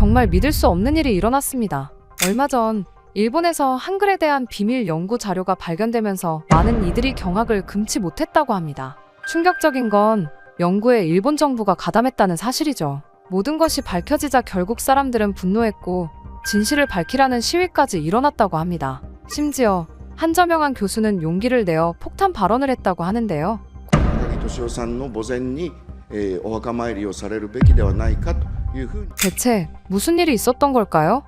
정말 믿을 수 없는 일이 일어났습니다. 얼마 전 일본에서 한글에 대한 비밀 연구 자료가 발견되면서 많은 이들이 경악을 금치 못했다고 합니다. 충격적인 건 연구에 일본 정부가 가담했다는 사실이죠. 모든 것이 밝혀지자 결국 사람들은 분노했고 진실을 밝히라는 시위까지 일어났다고 합니다. 심지어 한저명한 교수는 용기를 내어 폭탄 발언을 했다고 하는데요. 高木俊夫さんの墓前におされるべきではないかというふうに 대체 무슨 일이 있었던 걸까요?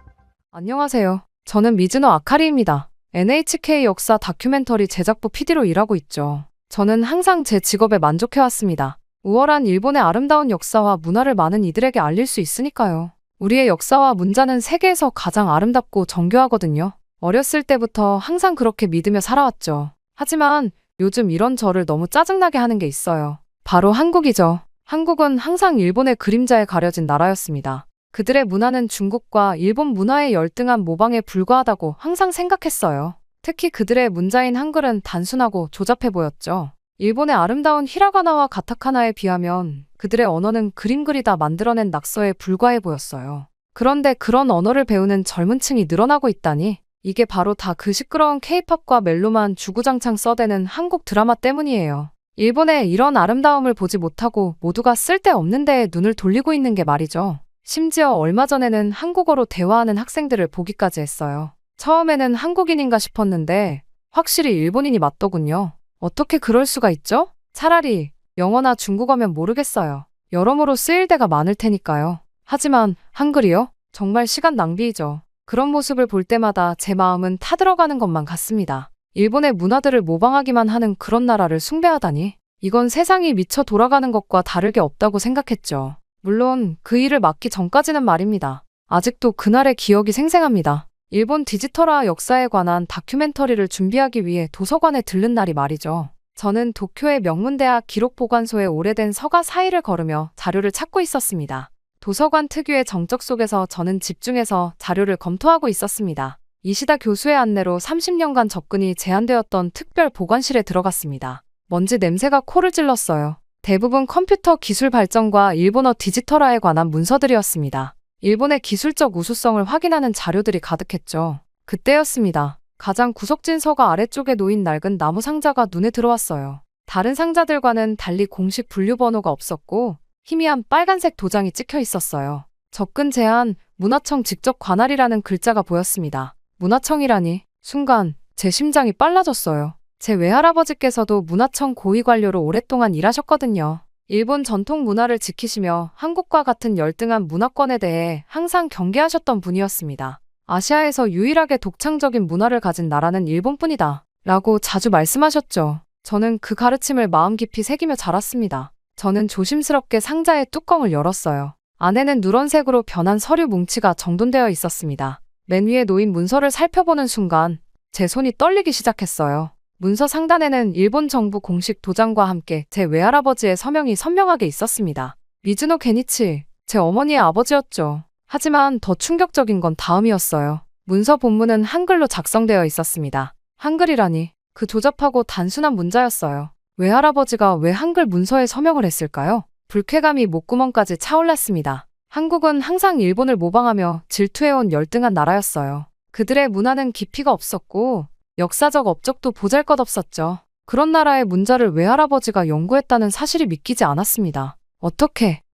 안녕하세요. 저는 미즈노 아카리입니다. NHK 역사 다큐멘터리 제작부 PD로 일하고 있죠. 저는 항상 제 직업에 만족해왔습니다. 우월한 일본의 아름다운 역사와 문화를 많은 이들에게 알릴 수 있으니까요. 우리의 역사와 문자는 세계에서 가장 아름답고 정교하거든요. 어렸을 때부터 항상 그렇게 믿으며 살아왔죠. 하지만 요즘 이런 저를 너무 짜증나게 하는 게 있어요. 바로 한국이죠. 한국은 항상 일본의 그림자에 가려진 나라였습니다. 그들의 문화는 중국과 일본 문화의 열등한 모방에 불과하다고 항상 생각했어요. 특히 그들의 문자인 한글은 단순하고 조잡해 보였죠. 일본의 아름다운 히라가나와 가타카나에 비하면 그들의 언어는 그림 그리다 만들어낸 낙서에 불과해 보였어요. 그런데 그런 언어를 배우는 젊은 층이 늘어나고 있다니 이게 바로 다 그 시끄러운 케이팝과 멜로만 주구장창 써대는 한국 드라마 때문이에요. 일본의 이런 아름다움을 보지 못하고 모두가 쓸데없는 데에 눈을 돌리고 있는 게 말이죠. 심지어 얼마 전에는 한국어로 대화하는 학생들을 보기까지 했어요. 처음에는 한국인인가 싶었는데 확실히 일본인이 맞더군요. 어떻게 그럴 수가 있죠? 차라리 영어나 중국어면 모르겠어요. 여러모로 쓰일 데가 많을 테니까요. 하지만 한글이요? 정말 시간 낭비이죠. 그런 모습을 볼 때마다 제 마음은 타들어가는 것만 같습니다. 일본의 문화들을 모방하기만 하는 그런 나라를 숭배하다니 이건 세상이 미쳐 돌아가는 것과 다를 게 없다고 생각했죠. 물론 그 일을 막기 전까지는 말입니다. 아직도 그날의 기억이 생생합니다. 일본 디지털화 역사에 관한 다큐멘터리를 준비하기 위해 도서관에 들른 날이 말이죠. 저는 도쿄의 명문대학 기록보관소의 오래된 서가 사이를 걸으며 자료를 찾고 있었습니다. 도서관 특유의 정적 속에서 저는 집중해서 자료를 검토하고 있었습니다. 이시다 교수의 안내로 30년간 접근이 제한되었던 특별 보관실에 들어갔습니다. 먼지 냄새가 코를 찔렀어요. 대부분 컴퓨터 기술 발전과 일본어 디지털화에 관한 문서들이었습니다. 일본의 기술적 우수성을 확인하는 자료들이 가득했죠. 그때였습니다. 가장 구석진 서가 아래쪽에 놓인 낡은 나무 상자가 눈에 들어왔어요. 다른 상자들과는 달리 공식 분류 번호가 없었고 희미한 빨간색 도장이 찍혀 있었어요. 접근 제한, 문화청 직접 관할이라는 글자가 보였습니다. 문화청이라니 순간 제 심장이 빨라졌어요. 제 외할아버지께서도 문화청 고위 관료로 오랫동안 일하셨거든요. 일본 전통 문화를 지키시며 한국과 같은 열등한 문화권에 대해 항상 경계하셨던 분이었습니다. 아시아에서 유일하게 독창적인 문화를 가진 나라는 일본뿐이다 라고 자주 말씀하셨죠. 저는 그 가르침을 마음 깊이 새기며 자랐습니다. 저는 조심스럽게 상자의 뚜껑을 열었어요. 안에는 누런색으로 변한 서류 뭉치가 정돈되어 있었습니다. 맨 위에 놓인 문서를 살펴보는 순간 제 손이 떨리기 시작했어요. 문서 상단에는 일본 정부 공식 도장과 함께 제 외할아버지의 서명이 선명하게 있었습니다. 미즈노 게니치, 제 어머니의 아버지였죠. 하지만 더 충격적인 건 다음이었어요. 문서 본문은 한글로 작성되어 있었습니다. 한글이라니 그 조잡하고 단순한 문자였어요. 외할아버지가 왜 한글 문서에 서명을 했을까요? 불쾌감이 목구멍까지 차올랐습니다. 한국은 항상 일본을 모방하며 질투해온 열등한 나라였어요. 그들의 문화는 깊이가 없었고 역사적 업적도 보잘것없었죠. 그런 나라의 문자를 외할아버지가 연구했다는 사실이 믿기지 않았습니다.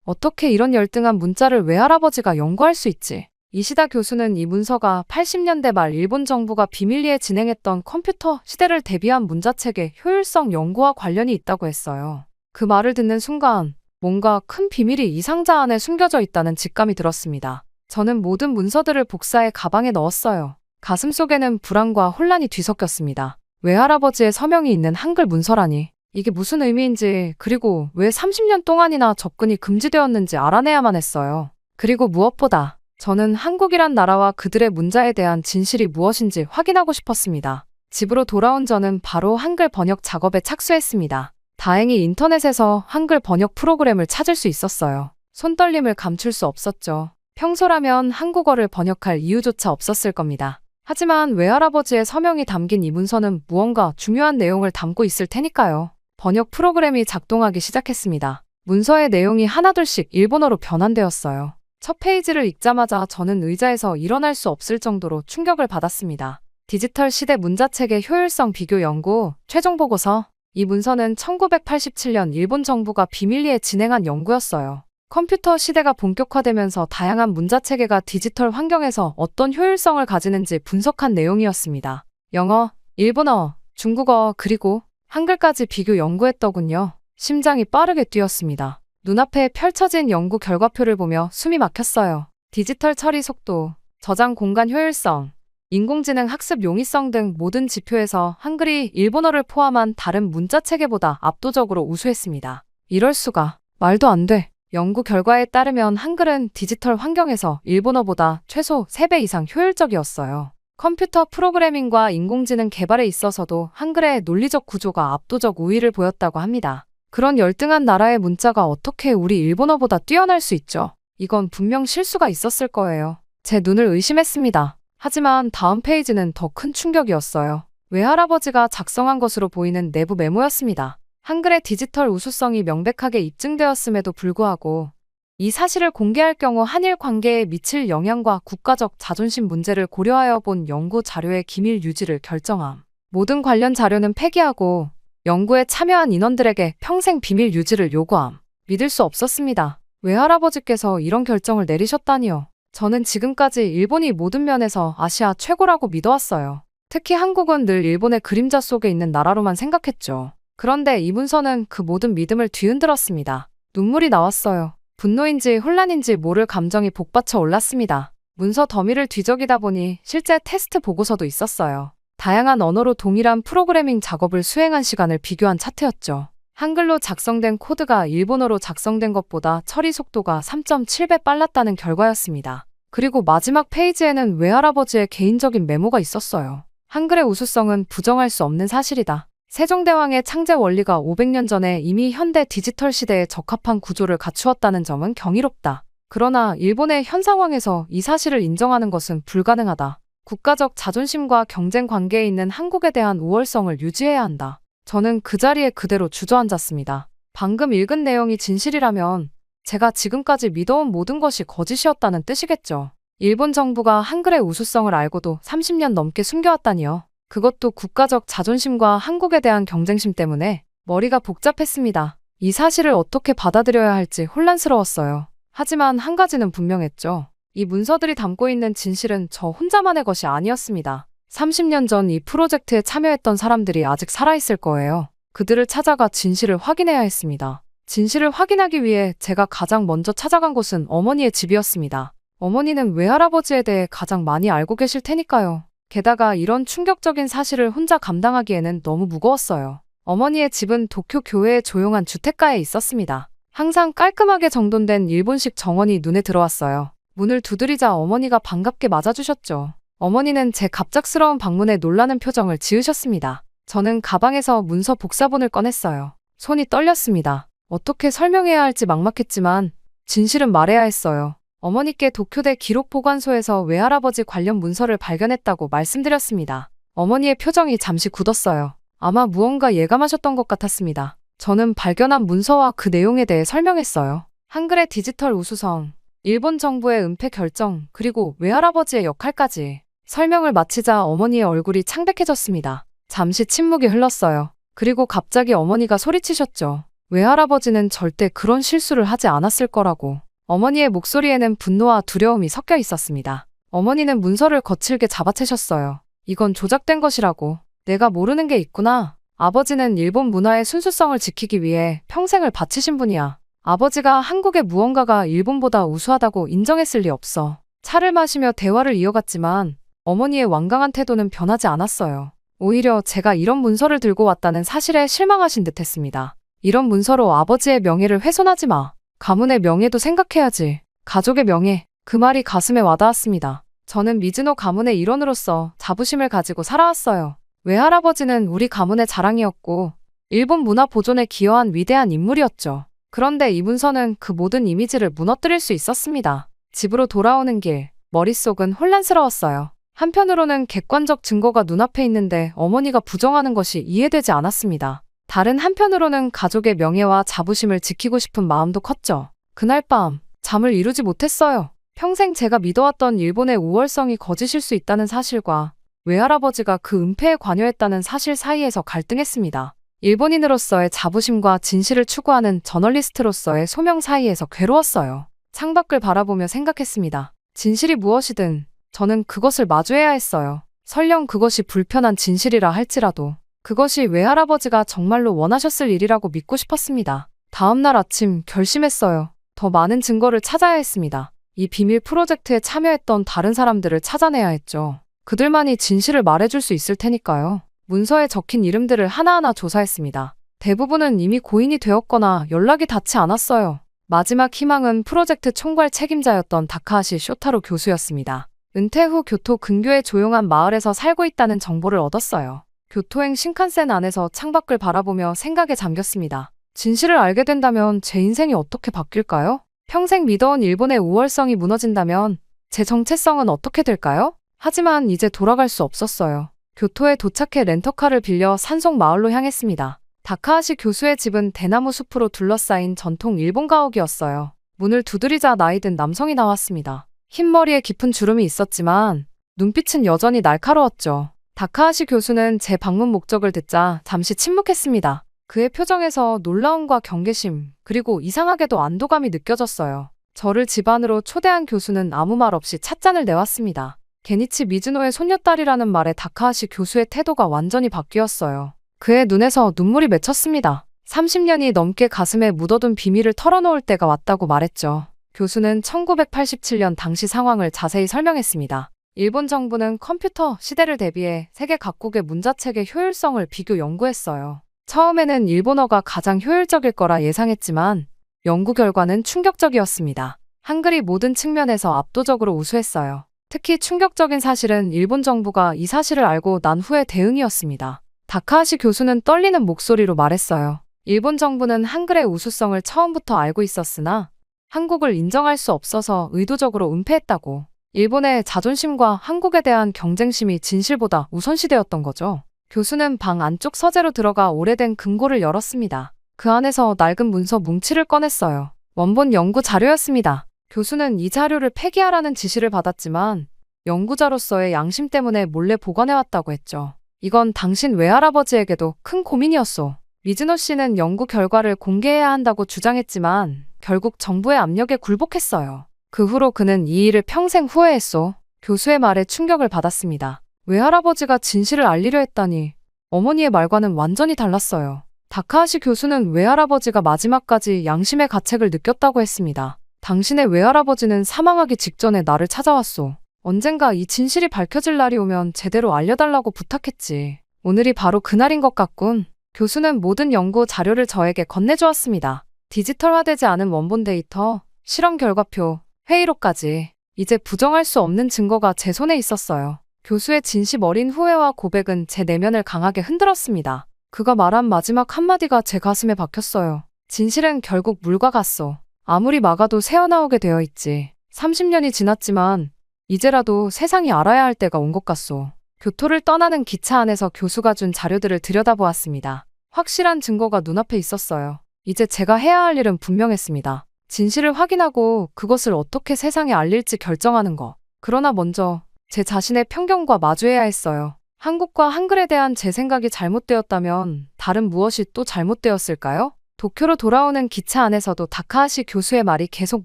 어떻게 이런 열등한 문자를 외할아버지가 연구할 수 있지? 이시다 교수는 이 문서가 80년대 말 일본 정부가 비밀리에 진행했던 컴퓨터 시대를 대비한 문자책의 효율성 연구와 관련이 있다고 했어요. 그 말을 듣는 순간 뭔가 큰 비밀이 이 상자 안에 숨겨져 있다는 직감이 들었습니다. 저는 모든 문서들을 복사해 가방에 넣었어요. 가슴속에는 불안과 혼란이 뒤섞였습니다. 외할아버지의 서명이 있는 한글 문서라니 이게 무슨 의미인지 그리고 왜 30년 동안이나 접근이 금지되었는지 알아내야만 했어요. 그리고 무엇보다 저는 한국이란 나라와 그들의 문자에 대한 진실이 무엇인지 확인하고 싶었습니다. 집으로 돌아온 저는 바로 한글 번역 작업에 착수했습니다. 다행히 인터넷에서 한글 번역 프로그램을 찾을 수 있었어요. 손떨림을 감출 수 없었죠. 평소라면 한국어를 번역할 이유조차 없었을 겁니다. 하지만 외할아버지의 서명이 담긴 이 문서는 무언가 중요한 내용을 담고 있을 테니까요. 번역 프로그램이 작동하기 시작했습니다. 문서의 내용이 하나둘씩 일본어로 변환되었어요. 첫 페이지를 읽자마자 저는 의자에서 일어날 수 없을 정도로 충격을 받았습니다. 디지털 시대 문자체계 효율성 비교 연구 최종 보고서. 이 문서는 1987년 일본 정부가 비밀리에 진행한 연구였어요. 컴퓨터 시대가 본격화되면서 다양한 문자체계가 디지털 환경에서 어떤 효율성을 가지는지 분석한 내용이었습니다. 영어, 일본어, 중국어, 그리고 한글까지 비교 연구했더군요. 심장이 빠르게 뛰었습니다. 눈앞에 펼쳐진 연구 결과표를 보며 숨이 막혔어요. 디지털 처리 속도, 저장 공간 효율성, 인공지능 학습 용이성 등 모든 지표에서 한글이 일본어를 포함한 다른 문자체계보다 압도적으로 우수했습니다. 이럴 수가. 말도 안 돼. 연구 결과에 따르면 한글은 디지털 환경에서 일본어보다 최소 3배 이상 효율적이었어요. 컴퓨터 프로그래밍과 인공지능 개발에 있어서도 한글의 논리적 구조가 압도적 우위를 보였다고 합니다. 그런 열등한 나라의 문자가 어떻게 우리 일본어보다 뛰어날 수 있죠? 이건 분명 실수가 있었을 거예요. 제 눈을 의심했습니다. 하지만 다음 페이지는 더 큰 충격이었어요. 외할아버지가 작성한 것으로 보이는 내부 메모였습니다. 한글의 디지털 우수성이 명백하게 입증되었음에도 불구하고 이 사실을 공개할 경우 한일 관계에 미칠 영향과 국가적 자존심 문제를 고려하여 본 연구 자료의 기밀 유지를 결정함. 모든 관련 자료는 폐기하고 연구에 참여한 인원들에게 평생 비밀 유지를 요구함. 믿을 수 없었습니다. 외할아버지께서 이런 결정을 내리셨다니요. 저는 지금까지 일본이 모든 면에서 아시아 최고라고 믿어왔어요. 특히 한국은 늘 일본의 그림자 속에 있는 나라로만 생각했죠. 그런데 이 문서는 그 모든 믿음을 뒤흔들었습니다. 눈물이 나왔어요. 분노인지 혼란인지 모를 감정이 복받쳐 올랐습니다. 문서 더미를 뒤적이다 보니 실제 테스트 보고서도 있었어요. 다양한 언어로 동일한 프로그래밍 작업을 수행한 시간을 비교한 차트였죠. 한글로 작성된 코드가 일본어로 작성된 것보다 처리 속도가 3.7배 빨랐다는 결과였습니다. 그리고 마지막 페이지에는 외할아버지의 개인적인 메모가 있었어요. 한글의 우수성은 부정할 수 없는 사실이다. 세종대왕의 창제 원리가 500년 전에 이미 현대 디지털 시대에 적합한 구조를 갖추었다는 점은 경이롭다. 그러나 일본의 현 상황에서 이 사실을 인정하는 것은 불가능하다. 국가적 자존심과 경쟁 관계에 있는 한국에 대한 우월성을 유지해야 한다. 저는 그 자리에 그대로 주저앉았습니다. 방금 읽은 내용이 진실이라면 제가 지금까지 믿어온 모든 것이 거짓이었다는 뜻이겠죠. 일본 정부가 한글의 우수성을 알고도 30년 넘게 숨겨왔다니요. 그것도 국가적 자존심과 한국에 대한 경쟁심 때문에 머리가 복잡했습니다. 이 사실을 어떻게 받아들여야 할지 혼란스러웠어요. 하지만 한 가지는 분명했죠. 이 문서들이 담고 있는 진실은 저 혼자만의 것이 아니었습니다. 30년 전 이 프로젝트에 참여했던 사람들이 아직 살아있을 거예요. 그들을 찾아가 진실을 확인해야 했습니다. 진실을 확인하기 위해 제가 가장 먼저 찾아간 곳은 어머니의 집이었습니다. 어머니는 외할아버지에 대해 가장 많이 알고 계실 테니까요. 게다가 이런 충격적인 사실을 혼자 감당하기에는 너무 무거웠어요. 어머니의 집은 도쿄 교외의 조용한 주택가에 있었습니다. 항상 깔끔하게 정돈된 일본식 정원이 눈에 들어왔어요. 문을 두드리자 어머니가 반갑게 맞아주셨죠. 어머니는 제 갑작스러운 방문에 놀라는 표정을 지으셨습니다. 저는 가방에서 문서 복사본을 꺼냈어요. 손이 떨렸습니다. 어떻게 설명해야 할지 막막했지만 진실은 말해야 했어요. 어머니께 도쿄대 기록보관소에서 외할아버지 관련 문서를 발견했다고 말씀드렸습니다. 어머니의 표정이 잠시 굳었어요. 아마 무언가 예감하셨던 것 같았습니다. 저는 발견한 문서와 그 내용에 대해 설명했어요. 한글의 디지털 우수성, 일본 정부의 은폐 결정, 그리고 외할아버지의 역할까지. 설명을 마치자 어머니의 얼굴이 창백해졌습니다. 잠시 침묵이 흘렀어요. 그리고 갑자기 어머니가 소리치셨죠. 외할아버지는 절대 그런 실수를 하지 않았을 거라고. 어머니의 목소리에는 분노와 두려움이 섞여 있었습니다. 어머니는 문서를 거칠게 잡아채셨어요. 이건 조작된 것이라고. 내가 모르는 게 있구나. 아버지는 일본 문화의 순수성을 지키기 위해 평생을 바치신 분이야. 아버지가 한국의 무언가가 일본보다 우수하다고 인정했을 리 없어. 차를 마시며 대화를 이어갔지만 어머니의 완강한 태도는 변하지 않았어요. 오히려 제가 이런 문서를 들고 왔다는 사실에 실망하신 듯했습니다. 이런 문서로 아버지의 명예를 훼손하지 마. 가문의 명예도 생각해야지. 가족의 명예. 그 말이 가슴에 와닿았습니다. 저는 미즈노 가문의 일원으로서 자부심을 가지고 살아왔어요. 외할아버지는 우리 가문의 자랑이었고 일본 문화 보존에 기여한 위대한 인물이었죠. 그런데 이 문서는 그 모든 이미지를 무너뜨릴 수 있었습니다. 집으로 돌아오는 길, 머릿속은 혼란스러웠어요. 한편으로는 객관적 증거가 눈앞에 있는데 어머니가 부정하는 것이 이해되지 않았습니다. 다른 한편으로는 가족의 명예와 자부심을 지키고 싶은 마음도 컸죠. 그날 밤 잠을 이루지 못했어요. 평생 제가 믿어왔던 일본의 우월성이 거짓일 수 있다는 사실과 외할아버지가 그 은폐에 관여했다는 사실 사이에서 갈등했습니다. 일본인으로서의 자부심과 진실을 추구하는 저널리스트로서의 소명 사이에서 괴로웠어요. 창밖을 바라보며 생각했습니다. 진실이 무엇이든 저는 그것을 마주해야 했어요. 설령 그것이 불편한 진실이라 할지라도 그것이 외할아버지가 정말로 원하셨을 일이라고 믿고 싶었습니다. 다음 날 아침 결심했어요. 더 많은 증거를 찾아야 했습니다. 이 비밀 프로젝트에 참여했던 다른 사람들을 찾아내야 했죠. 그들만이 진실을 말해줄 수 있을 테니까요. 문서에 적힌 이름들을 하나하나 조사했습니다. 대부분은 이미 고인이 되었거나 연락이 닿지 않았어요. 마지막 희망은 프로젝트 총괄 책임자였던 다카하시 쇼타로 교수였습니다. 은퇴 후 교토 근교의 조용한 마을에서 살고 있다는 정보를 얻었어요. 교토행 신칸센 안에서 창밖을 바라보며 생각에 잠겼습니다. 진실을 알게 된다면 제 인생이 어떻게 바뀔까요? 평생 믿어온 일본의 우월성이 무너진다면 제 정체성은 어떻게 될까요? 하지만 이제 돌아갈 수 없었어요. 교토에 도착해 렌터카를 빌려 산속 마을로 향했습니다. 다카하시 교수의 집은 대나무 숲으로 둘러싸인 전통 일본 가옥이었어요. 문을 두드리자 나이든 남성이 나왔습니다. 흰 머리에 깊은 주름이 있었지만 눈빛은 여전히 날카로웠죠. 다카하시 교수는 제 방문 목적을 듣자 잠시 침묵했습니다. 그의 표정에서 놀라움과 경계심, 그리고 이상하게도 안도감이 느껴졌어요. 저를 집 안으로 초대한 교수는 아무 말 없이 찻잔을 내왔습니다. 게니치 미즈노의 손녀딸이라는 말에 다카하시 교수의 태도가 완전히 바뀌었어요. 그의 눈에서 눈물이 맺혔습니다. 30년이 넘게 가슴에 묻어둔 비밀을 털어놓을 때가 왔다고 말했죠. 교수는 1987년 당시 상황을 자세히 설명했습니다. 일본 정부는 컴퓨터 시대를 대비해 세계 각국의 문자책의 효율성을 비교 연구했어요. 처음에는 일본어가 가장 효율적일 거라 예상했지만 연구 결과는 충격적이었습니다. 한글이 모든 측면에서 압도적으로 우수했어요. 특히 충격적인 사실은 일본 정부가 이 사실을 알고 난 후의 대응이었습니다. 다카하시 교수는 떨리는 목소리로 말했어요. 일본 정부는 한글의 우수성을 처음부터 알고 있었으나 한국을 인정할 수 없어서 의도적으로 은폐했다고. 일본의 자존심과 한국에 대한 경쟁심이 진실보다 우선시되었던 거죠. 교수는 방 안쪽 서재로 들어가 오래된 금고를 열었습니다. 그 안에서 낡은 문서 뭉치를 꺼냈어요. 원본 연구 자료였습니다. 교수는 이 자료를 폐기하라는 지시를 받았지만 연구자로서의 양심 때문에 몰래 보관해왔다고 했죠. 이건 당신 외할아버지에게도 큰 고민이었소. 미즈노 씨는 연구 결과를 공개해야 한다고 주장했지만 결국 정부의 압력에 굴복했어요. 그 후로 그는 이 일을 평생 후회했소. 교수의 말에 충격을 받았습니다. 외할아버지가 진실을 알리려 했다니 어머니의 말과는 완전히 달랐어요. 다카하시 교수는 외할아버지가 마지막까지 양심의 가책을 느꼈다고 했습니다. 당신의 외할아버지는 사망하기 직전에 나를 찾아왔소. 언젠가 이 진실이 밝혀질 날이 오면 제대로 알려달라고 부탁했지. 오늘이 바로 그날인 것 같군. 교수는 모든 연구 자료를 저에게 건네주었습니다. 디지털화되지 않은 원본 데이터, 실험 결과표, 회의록까지. 이제 부정할 수 없는 증거가 제 손에 있었어요. 교수의 진심 어린 후회와 고백은 제 내면을 강하게 흔들었습니다. 그가 말한 마지막 한마디가 제 가슴에 박혔어요. 진실은 결국 물과 같소. 아무리 막아도 새어나오게 되어 있지. 30년이 지났지만 이제라도 세상이 알아야 할 때가 온 것 같소. 교토를 떠나는 기차 안에서 교수가 준 자료들을 들여다보았습니다. 확실한 증거가 눈앞에 있었어요. 이제 제가 해야 할 일은 분명했습니다. 진실을 확인하고 그것을 어떻게 세상에 알릴지 결정하는 것. 그러나 먼저 제 자신의 편견과 마주해야 했어요. 한국과 한글에 대한 제 생각이 잘못되었다면 다른 무엇이 또 잘못되었을까요? 도쿄로 돌아오는 기차 안에서도 다카하시 교수의 말이 계속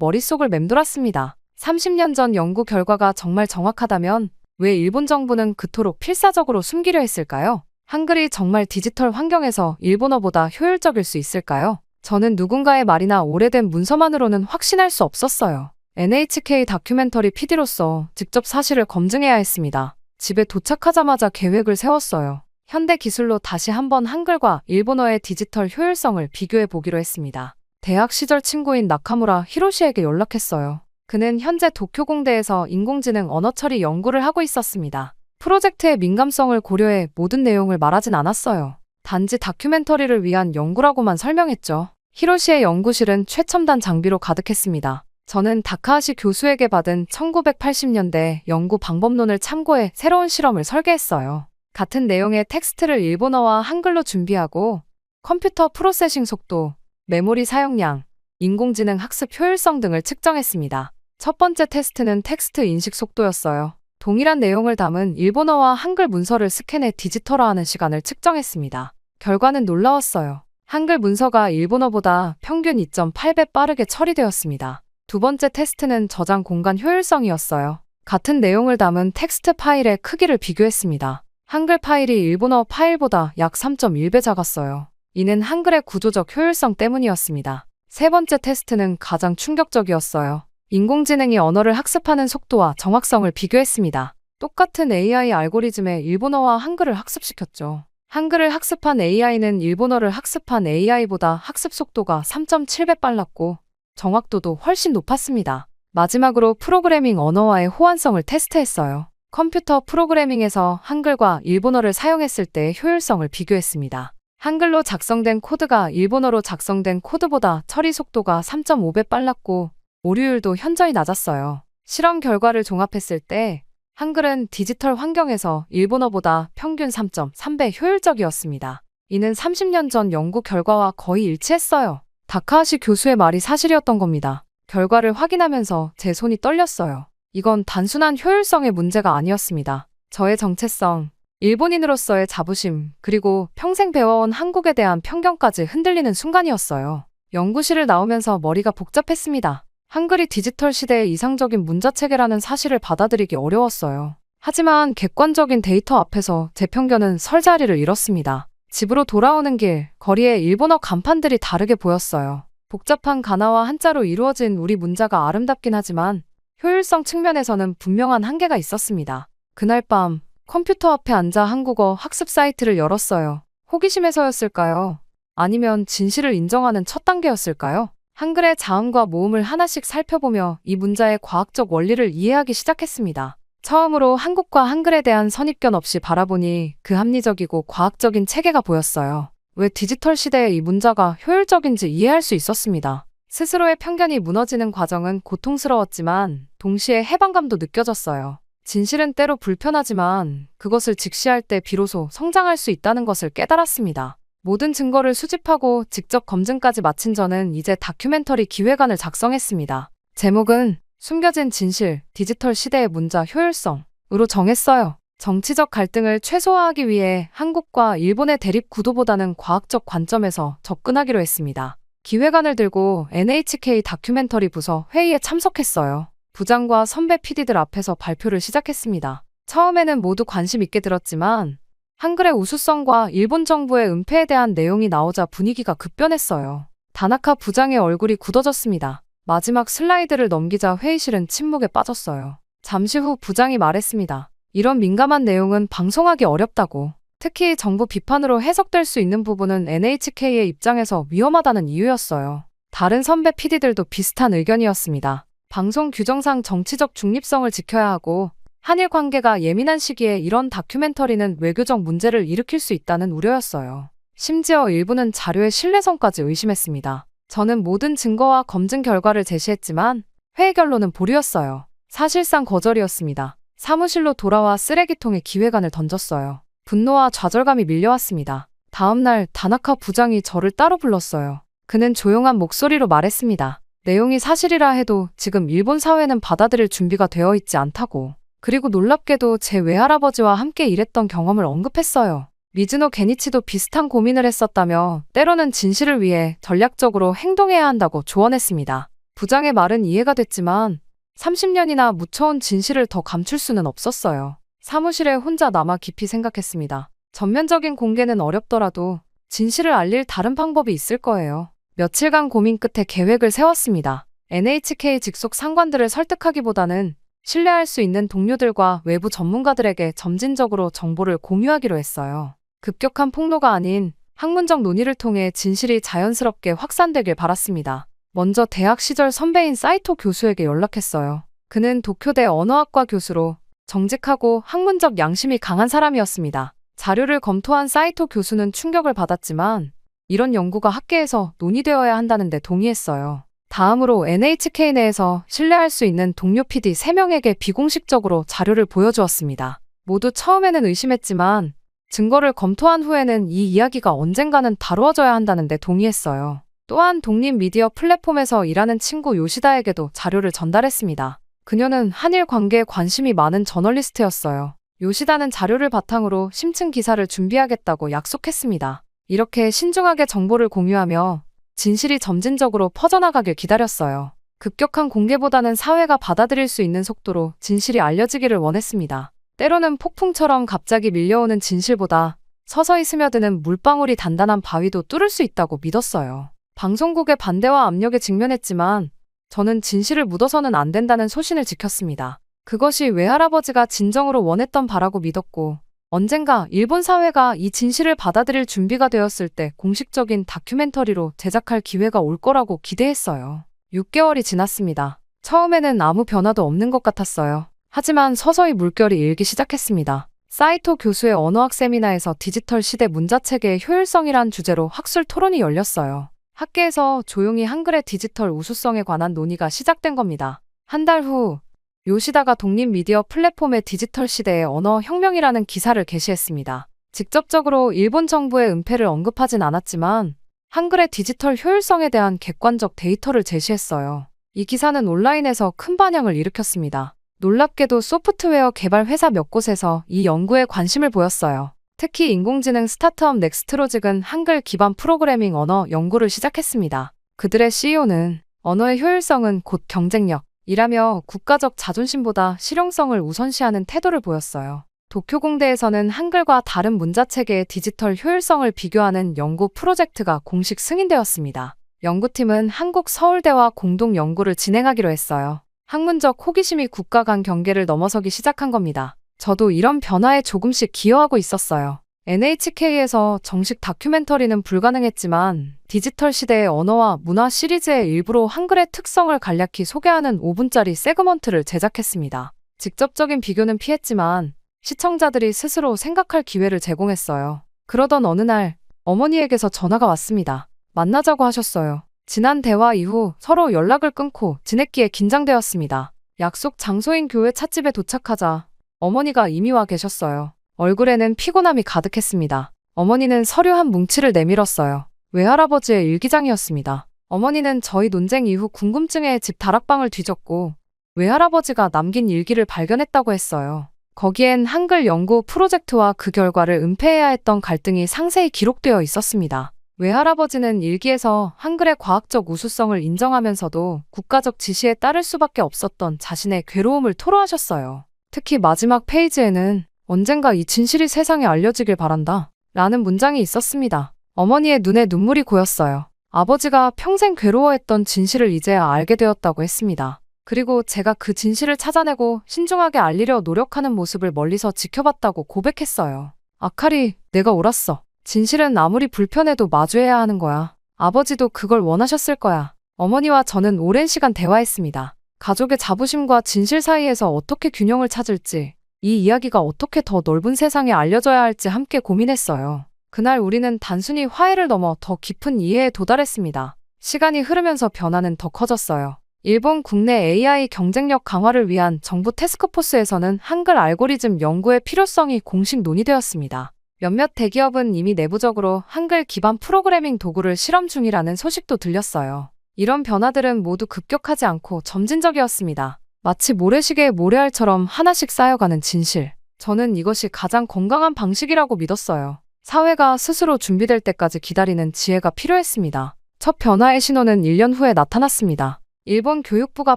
머릿속을 맴돌았습니다. 30년 전 연구 결과가 정말 정확하다면 왜 일본 정부는 그토록 필사적으로 숨기려 했을까요? 한글이 정말 디지털 환경에서 일본어보다 효율적일 수 있을까요? 저는 누군가의 말이나 오래된 문서만으로는 확신할 수 없었어요. NHK 다큐멘터리 PD로서 직접 사실을 검증해야 했습니다. 집에 도착하자마자 계획을 세웠어요. 현대 기술로 다시 한번 한글과 일본어의 디지털 효율성을 비교해 보기로 했습니다. 대학 시절 친구인 나카무라 히로시에게 연락했어요. 그는 현재 도쿄공대에서 인공지능 언어 처리 연구를 하고 있었습니다. 프로젝트의 민감성을 고려해 모든 내용을 말하진 않았어요. 단지 다큐멘터리를 위한 연구라고만 설명했죠. 히로시의 연구실은 최첨단 장비로 가득했습니다. 저는 다카하시 교수에게 받은 1980년대 연구 방법론을 참고해 새로운 실험을 설계했어요. 같은 내용의 텍스트를 일본어와 한글로 준비하고 컴퓨터 프로세싱 속도, 메모리 사용량, 인공지능 학습 효율성 등을 측정했습니다. 첫 번째 테스트는 텍스트 인식 속도였어요. 동일한 내용을 담은 일본어와 한글 문서를 스캔해 디지털화하는 시간을 측정했습니다. 결과는 놀라웠어요. 한글 문서가 일본어보다 평균 2.8배 빠르게 처리되었습니다. 두 번째 테스트는 저장 공간 효율성이었어요. 같은 내용을 담은 텍스트 파일의 크기를 비교했습니다. 한글 파일이 일본어 파일보다 약 3.1배 작았어요. 이는 한글의 구조적 효율성 때문이었습니다. 세 번째 테스트는 가장 충격적이었어요. 인공지능이 언어를 학습하는 속도와 정확성을 비교했습니다. 똑같은 AI 알고리즘에 일본어와 한글을 학습시켰죠. 한글을 학습한 AI는 일본어를 학습한 AI보다 학습 속도가 3.7배 빨랐고 정확도도 훨씬 높았습니다. 마지막으로 프로그래밍 언어와의 호환성을 테스트했어요. 컴퓨터 프로그래밍에서 한글과 일본어를 사용했을 때의 효율성을 비교했습니다. 한글로 작성된 코드가 일본어로 작성된 코드보다 처리 속도가 3.5배 빨랐고 오류율도 현저히 낮았어요. 실험 결과를 종합했을 때 한글은 디지털 환경에서 일본어보다 평균 3.3배 효율적이었습니다. 이는 30년 전 연구 결과와 거의 일치했어요. 다카하시 교수의 말이 사실이었던 겁니다. 결과를 확인하면서 제 손이 떨렸어요. 이건 단순한 효율성의 문제가 아니었습니다. 저의 정체성, 일본인으로서의 자부심, 그리고 평생 배워온 한국에 대한 편견까지 흔들리는 순간이었어요. 연구실을 나오면서 머리가 복잡했습니다. 한글이 디지털 시대의 이상적인 문자체계라는 사실을 받아들이기 어려웠어요. 하지만 객관적인 데이터 앞에서 제 편견은 설 자리를 잃었습니다. 집으로 돌아오는 길, 거리에 일본어 간판들이 다르게 보였어요. 복잡한 가나와 한자로 이루어진 우리 문자가 아름답긴 하지만 효율성 측면에서는 분명한 한계가 있었습니다. 그날 밤 컴퓨터 앞에 앉아 한국어 학습 사이트를 열었어요. 호기심에서였을까요? 아니면 진실을 인정하는 첫 단계였을까요? 한글의 자음과 모음을 하나씩 살펴보며 이 문자의 과학적 원리를 이해하기 시작했습니다. 처음으로 한국과 한글에 대한 선입견 없이 바라보니 그 합리적이고 과학적인 체계가 보였어요. 왜 디지털 시대에 이 문자가 효율적인지 이해할 수 있었습니다. 스스로의 편견이 무너지는 과정은 고통스러웠지만 동시에 해방감도 느껴졌어요. 진실은 때로 불편하지만 그것을 직시할 때 비로소 성장할 수 있다는 것을 깨달았습니다. 모든 증거를 수집하고 직접 검증까지 마친 저는 이제 다큐멘터리 기획안을 작성했습니다. 제목은 숨겨진 진실, 디지털 시대의 문자 효율성으로 정했어요. 정치적 갈등을 최소화하기 위해 한국과 일본의 대립 구도보다는 과학적 관점에서 접근하기로 했습니다. 기획안을 들고 NHK 다큐멘터리 부서 회의에 참석했어요. 부장과 선배 PD들 앞에서 발표를 시작했습니다. 처음에는 모두 관심 있게 들었지만 한글의 우수성과 일본 정부의 은폐에 대한 내용이 나오자 분위기가 급변했어요. 다나카 부장의 얼굴이 굳어졌습니다. 마지막 슬라이드를 넘기자 회의실은 침묵에 빠졌어요. 잠시 후 부장이 말했습니다. 이런 민감한 내용은 방송하기 어렵다고. 특히 정부 비판으로 해석될 수 있는 부분은 NHK의 입장에서 위험하다는 이유였어요. 다른 선배 PD들도 비슷한 의견이었습니다. 방송 규정상 정치적 중립성을 지켜야 하고 한일 관계가 예민한 시기에 이런 다큐멘터리는 외교적 문제를 일으킬 수 있다는 우려였어요. 심지어 일부는 자료의 신뢰성까지 의심했습니다. 저는 모든 증거와 검증 결과를 제시했지만 회의 결론은 보류였어요. 사실상 거절이었습니다. 사무실로 돌아와 쓰레기통에 기획안을 던졌어요. 분노와 좌절감이 밀려왔습니다. 다음 날 다나카 부장이 저를 따로 불렀어요. 그는 조용한 목소리로 말했습니다. 내용이 사실이라 해도 지금 일본 사회는 받아들일 준비가 되어 있지 않다고. 그리고 놀랍게도 제 외할아버지와 함께 일했던 경험을 언급했어요. 미즈노 게니치도 비슷한 고민을 했었다며 때로는 진실을 위해 전략적으로 행동해야 한다고 조언했습니다. 부장의 말은 이해가 됐지만 30년이나 묻혀온 진실을 더 감출 수는 없었어요. 사무실에 혼자 남아 깊이 생각했습니다. 전면적인 공개는 어렵더라도 진실을 알릴 다른 방법이 있을 거예요. 며칠간 고민 끝에 계획을 세웠습니다. NHK 직속 상관들을 설득하기보다는 신뢰할 수 있는 동료들과 외부 전문가들에게 점진적으로 정보를 공유하기로 했어요. 급격한 폭로가 아닌 학문적 논의를 통해 진실이 자연스럽게 확산되길 바랐습니다. 먼저 대학 시절 선배인 사이토 교수에게 연락했어요. 그는 도쿄대 언어학과 교수로 정직하고 학문적 양심이 강한 사람이었습니다. 자료를 검토한 사이토 교수는 충격을 받았지만 이런 연구가 학계에서 논의되어야 한다는 데 동의했어요. 다음으로 NHK 내에서 신뢰할 수 있는 동료 PD 3명에게 비공식적으로 자료를 보여주었습니다. 모두 처음에는 의심했지만 증거를 검토한 후에는 이 이야기가 언젠가는 다루어져야 한다는 데 동의했어요. 또한 독립 미디어 플랫폼에서 일하는 친구 요시다에게도 자료를 전달했습니다. 그녀는 한일 관계에 관심이 많은 저널리스트였어요. 요시다는 자료를 바탕으로 심층 기사를 준비하겠다고 약속했습니다. 이렇게 신중하게 정보를 공유하며 진실이 점진적으로 퍼져나가길 기다렸어요. 급격한 공개보다는 사회가 받아들일 수 있는 속도로 진실이 알려지기를 원했습니다. 때로는 폭풍처럼 갑자기 밀려오는 진실보다 서서히 스며드는 물방울이 단단한 바위도 뚫을 수 있다고 믿었어요. 방송국의 반대와 압력에 직면했지만 저는 진실을 묻어서는 안 된다는 소신을 지켰습니다. 그것이 외할아버지가 진정으로 원했던 바라고 믿었고 언젠가 일본 사회가 이 진실을 받아들일 준비가 되었을 때 공식적인 다큐멘터리로 제작할 기회가 올 거라고 기대했어요. 6개월이 지났습니다. 처음에는 아무 변화도 없는 것 같았어요. 하지만 서서히 물결이 일기 시작했습니다. 사이토 교수의 언어학 세미나에서 디지털 시대 문자체계의 효율성이란 주제로 학술 토론이 열렸어요. 학계에서 조용히 한글의 디지털 우수성에 관한 논의가 시작된 겁니다. 한 달 후, 요시다가 독립 미디어 플랫폼의 디지털 시대의 언어 혁명이라는 기사를 게시했습니다. 직접적으로 일본 정부의 은폐를 언급하진 않았지만 한글의 디지털 효율성에 대한 객관적 데이터를 제시했어요. 이 기사는 온라인에서 큰 반향을 일으켰습니다. 놀랍게도 소프트웨어 개발 회사 몇 곳에서 이 연구에 관심을 보였어요. 특히 인공지능 스타트업 넥스트로직은 한글 기반 프로그래밍 언어 연구를 시작했습니다. 그들의 CEO는 언어의 효율성은 곧 경쟁력이라며 국가적 자존심보다 실용성을 우선시하는 태도를 보였어요. 도쿄공대에서는 한글과 다른 문자체계의 디지털 효율성을 비교하는 연구 프로젝트가 공식 승인되었습니다. 연구팀은 한국 서울대와 공동 연구를 진행하기로 했어요. 학문적 호기심이 국가 간 경계를 넘어서기 시작한 겁니다. 저도 이런 변화에 조금씩 기여하고 있었어요. NHK에서 정식 다큐멘터리는 불가능했지만 디지털 시대의 언어와 문화 시리즈의 일부로 한글의 특성을 간략히 소개하는 5분짜리 세그먼트를 제작했습니다. 직접적인 비교는 피했지만 시청자들이 스스로 생각할 기회를 제공했어요. 그러던 어느 날 어머니에게서 전화가 왔습니다. 만나자고 하셨어요. 지난 대화 이후 서로 연락을 끊고 지냈기에 긴장되었습니다. 약속 장소인 교회 찻집에 도착하자 어머니가 이미 와 계셨어요. 얼굴에는 피곤함이 가득했습니다. 어머니는 서류 한 뭉치를 내밀었어요. 외할아버지의 일기장이었습니다. 어머니는 저희 논쟁 이후 궁금증에 집 다락방을 뒤졌고 외할아버지가 남긴 일기를 발견했다고 했어요. 거기엔 한글 연구 프로젝트와 그 결과를 은폐해야 했던 갈등이 상세히 기록되어 있었습니다. 외할아버지는 일기에서 한글의 과학적 우수성을 인정하면서도 국가적 지시에 따를 수밖에 없었던 자신의 괴로움을 토로하셨어요. 특히 마지막 페이지에는 언젠가 이 진실이 세상에 알려지길 바란다 라는 문장이 있었습니다. 어머니의 눈에 눈물이 고였어요. 아버지가 평생 괴로워했던 진실을 이제야 알게 되었다고 했습니다. 그리고 제가 그 진실을 찾아내고 신중하게 알리려 노력하는 모습을 멀리서 지켜봤다고 고백했어요. 아카리, 내가 옳았어. 진실은 아무리 불편해도 마주해야 하는 거야. 아버지도 그걸 원하셨을 거야. 어머니와 저는 오랜 시간 대화했습니다. 가족의 자부심과 진실 사이에서 어떻게 균형을 찾을지, 이 이야기가 어떻게 더 넓은 세상에 알려져야 할지 함께 고민했어요. 그날 우리는 단순히 화해를 넘어 더 깊은 이해에 도달했습니다. 시간이 흐르면서 변화는 더 커졌어요. 일본 국내 AI 경쟁력 강화를 위한 정부 태스크포스에서는 한글 알고리즘 연구의 필요성이 공식 논의되었습니다. 몇몇 대기업은 이미 내부적으로 한글 기반 프로그래밍 도구를 실험 중이라는 소식도 들렸어요. 이런 변화들은 모두 급격하지 않고 점진적이었습니다. 마치 모래시계의 모래알처럼 하나씩 쌓여가는 진실. 저는 이것이 가장 건강한 방식이라고 믿었어요. 사회가 스스로 준비될 때까지 기다리는 지혜가 필요했습니다. 첫 변화의 신호는 1년 후에 나타났습니다. 일본 교육부가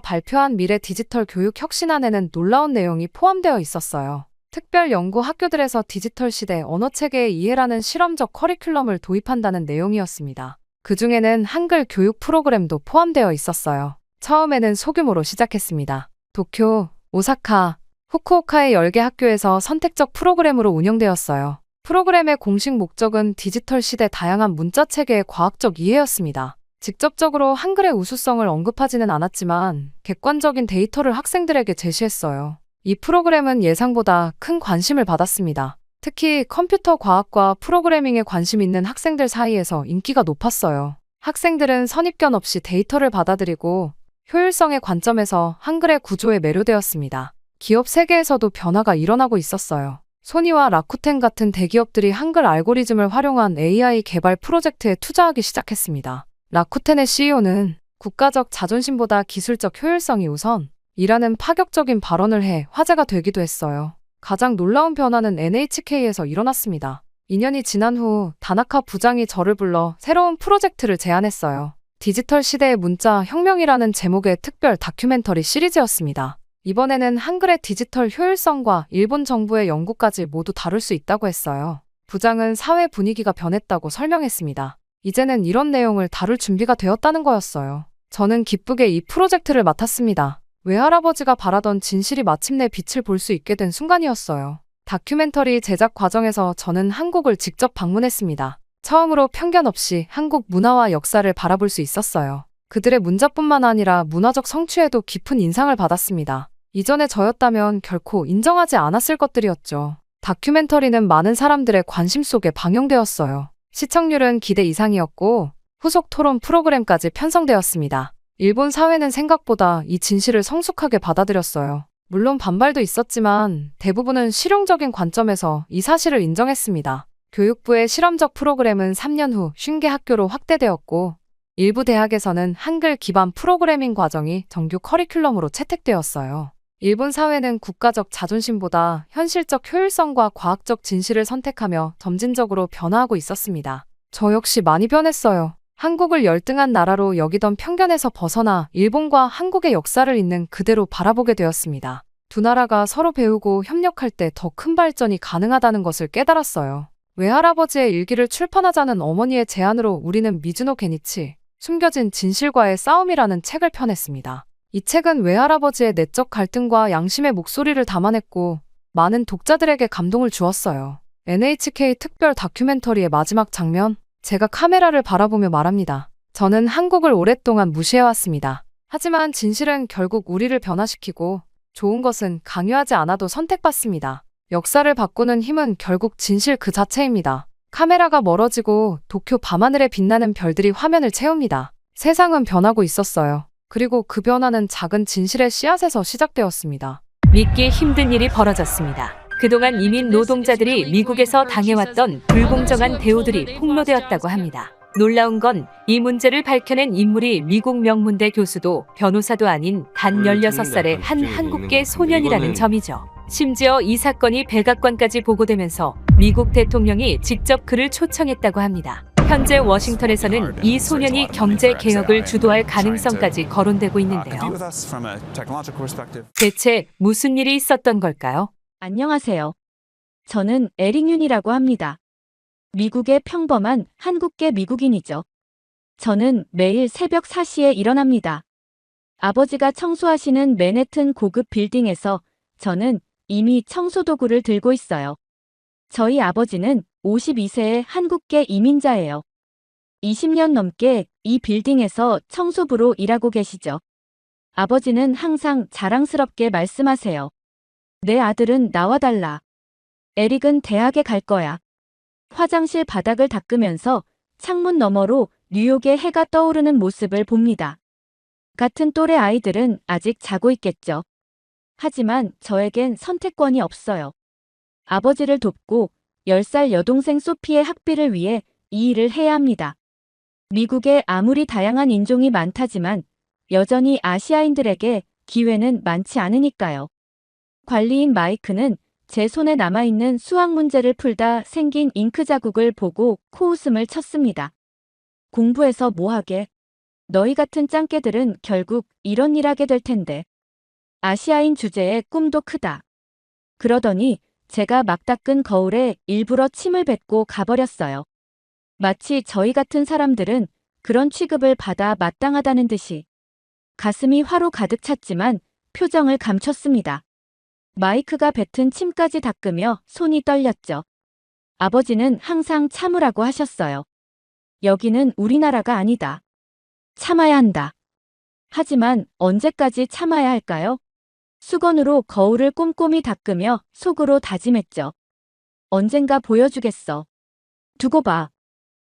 발표한 미래 디지털 교육 혁신안에는 놀라운 내용이 포함되어 있었어요. 특별 연구 학교들에서 디지털 시대 언어체계의 이해라는 실험적 커리큘럼을 도입한다는 내용이었습니다. 그 중에는 한글 교육 프로그램도 포함되어 있었어요. 처음에는 소규모로 시작했습니다. 도쿄, 오사카, 후쿠오카의 10개 학교에서 선택적 프로그램으로 운영되었어요. 프로그램의 공식 목적은 디지털 시대 다양한 문자체계의 과학적 이해였습니다. 직접적으로 한글의 우수성을 언급하지는 않았지만 객관적인 데이터를 학생들에게 제시했어요. 이 프로그램은 예상보다 큰 관심을 받았습니다. 특히 컴퓨터 과학과 프로그래밍에 관심 있는 학생들 사이에서 인기가 높았어요. 학생들은 선입견 없이 데이터를 받아들이고 효율성의 관점에서 한글의 구조에 매료되었습니다. 기업 세계에서도 변화가 일어나고 있었어요. 소니와 라쿠텐 같은 대기업들이 한글 알고리즘을 활용한 AI 개발 프로젝트에 투자하기 시작했습니다. 라쿠텐의 CEO는 국가적 자존심보다 기술적 효율성이 우선 이라는 파격적인 발언을 해 화제가 되기도 했어요. 가장 놀라운 변화는 NHK에서 일어났습니다. 2년이 지난 후 다나카 부장이 저를 불러 새로운 프로젝트를 제안했어요. 디지털 시대의 문자 혁명이라는 제목의 특별 다큐멘터리 시리즈였습니다. 이번에는 한글의 디지털 효율성과 일본 정부의 연구까지 모두 다룰 수 있다고 했어요. 부장은 사회 분위기가 변했다고 설명했습니다. 이제는 이런 내용을 다룰 준비가 되었다는 거였어요. 저는 기쁘게 이 프로젝트를 맡았습니다. 외할아버지가 바라던 진실이 마침내 빛을 볼 수 있게 된 순간이었어요. 다큐멘터리 제작 과정에서 저는 한국을 직접 방문했습니다. 처음으로 편견 없이 한국 문화와 역사를 바라볼 수 있었어요. 그들의 문자뿐만 아니라 문화적 성취에도 깊은 인상을 받았습니다. 이전에 저였다면 결코 인정하지 않았을 것들이었죠. 다큐멘터리는 많은 사람들의 관심 속에 방영되었어요. 시청률은 기대 이상이었고 후속 토론 프로그램까지 편성되었습니다. 일본 사회는 생각보다 이 진실을 성숙하게 받아들였어요. 물론 반발도 있었지만 대부분은 실용적인 관점에서 이 사실을 인정했습니다. 교육부의 실험적 프로그램은 3년 후 50개 학교로 확대되었고 일부 대학에서는 한글 기반 프로그래밍 과정이 정규 커리큘럼으로 채택되었어요. 일본 사회는 국가적 자존심보다 현실적 효율성과 과학적 진실을 선택하며 점진적으로 변화하고 있었습니다. 저 역시 많이 변했어요. 한국을 열등한 나라로 여기던 편견에서 벗어나 일본과 한국의 역사를 있는 그대로 바라보게 되었습니다. 두 나라가 서로 배우고 협력할 때 더 큰 발전이 가능하다는 것을 깨달았어요. 외할아버지의 일기를 출판하자는 어머니의 제안으로 우리는 미즈노 게니치, 숨겨진 진실과의 싸움이라는 책을 펴냈습니다. 이 책은 외할아버지의 내적 갈등과 양심의 목소리를 담아냈고 많은 독자들에게 감동을 주었어요. NHK 특별 다큐멘터리의 마지막 장면, 제가 카메라를 바라보며 말합니다. 저는 한국을 오랫동안 무시해왔습니다. 하지만 진실은 결국 우리를 변화시키고 좋은 것은 강요하지 않아도 선택받습니다. 역사를 바꾸는 힘은 결국 진실 그 자체입니다. 카메라가 멀어지고 도쿄 밤하늘에 빛나는 별들이 화면을 채웁니다. 세상은 변하고 있었어요. 그리고 그 변화는 작은 진실의 씨앗에서 시작되었습니다. 믿기 힘든 일이 벌어졌습니다. 그동안 이민 노동자들이 미국에서 당해왔던 불공정한 대우들이 폭로되었다고 합니다. 놀라운 건 이 문제를 밝혀낸 인물이 미국 명문대 교수도 변호사도 아닌 단 16살의 한 한국계 소년이라는 점이죠. 심지어 이 사건이 백악관까지 보고되면서 미국 대통령이 직접 그를 초청했다고 합니다. 현재 워싱턴에서는 이 소년이 경제 개혁을 주도할 가능성까지 거론되고 있는데요. 대체 무슨 일이 있었던 걸까요? 안녕하세요. 저는 에릭윤이라고 합니다. 미국의 평범한 한국계 미국인이죠. 저는 매일 새벽 4시에 일어납니다. 아버지가 청소하시는 맨해튼 고급 빌딩에서 저는 이미 청소도구를 들고 있어요. 저희 아버지는 52세의 한국계 이민자예요. 20년 넘게 이 빌딩에서 청소부로 일하고 계시죠. 아버지는 항상 자랑스럽게 말씀하세요. 내 아들은 나와 달라. 에릭은 대학에 갈 거야. 화장실 바닥을 닦으면서 창문 너머로 뉴욕의 해가 떠오르는 모습을 봅니다. 같은 또래 아이들은 아직 자고 있겠죠. 하지만 저에겐 선택권이 없어요. 아버지를 돕고 10살 여동생 소피의 학비를 위해 이 일을 해야 합니다. 미국에 아무리 다양한 인종이 많다지만 여전히 아시아인들에게 기회는 많지 않으니까요. 관리인 마이크는 제 손에 남아있는 수학 문제를 풀다 생긴 잉크 자국을 보고 코웃음을 쳤습니다. 공부해서 뭐하게? 너희 같은 짱깨들은 결국 이런 일 하게 될 텐데. 아시아인 주제에 꿈도 크다. 그러더니 제가 막 닦은 거울에 일부러 침을 뱉고 가버렸어요. 마치 저희 같은 사람들은 그런 취급을 받아 마땅하다는 듯이. 가슴이 화로 가득 찼지만 표정을 감췄습니다. 마이크가 뱉은 침까지 닦으며 손이 떨렸죠. 아버지는 항상 참으라고 하셨어요. 여기는 우리나라가 아니다. 참아야 한다. 하지만 언제까지 참아야 할까요? 수건으로 거울을 꼼꼼히 닦으며 속으로 다짐했죠. 언젠가 보여주겠어. 두고 봐.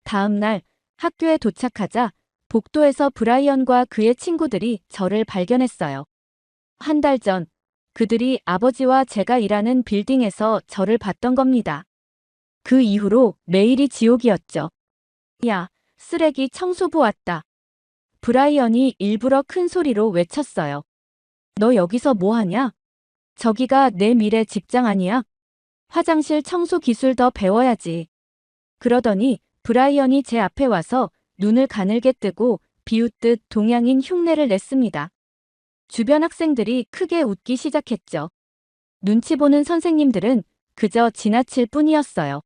다음 날 학교에 도착하자 복도에서 브라이언과 그의 친구들이 저를 발견했어요. 한 달 전 그들이 아버지와 제가 일하는 빌딩에서 저를 봤던 겁니다. 그 이후로 매일이 지옥이었죠. 야, 쓰레기 청소부 왔다. 브라이언이 일부러 큰 소리로 외쳤어요. 너 여기서 뭐 하냐? 저기가 내 미래 직장 아니야? 화장실 청소 기술 더 배워야지. 그러더니 브라이언이 제 앞에 와서 눈을 가늘게 뜨고 비웃듯 동양인 흉내를 냈습니다. 주변 학생들이 크게 웃기 시작했죠. 눈치 보는 선생님들은 그저 지나칠 뿐이었어요.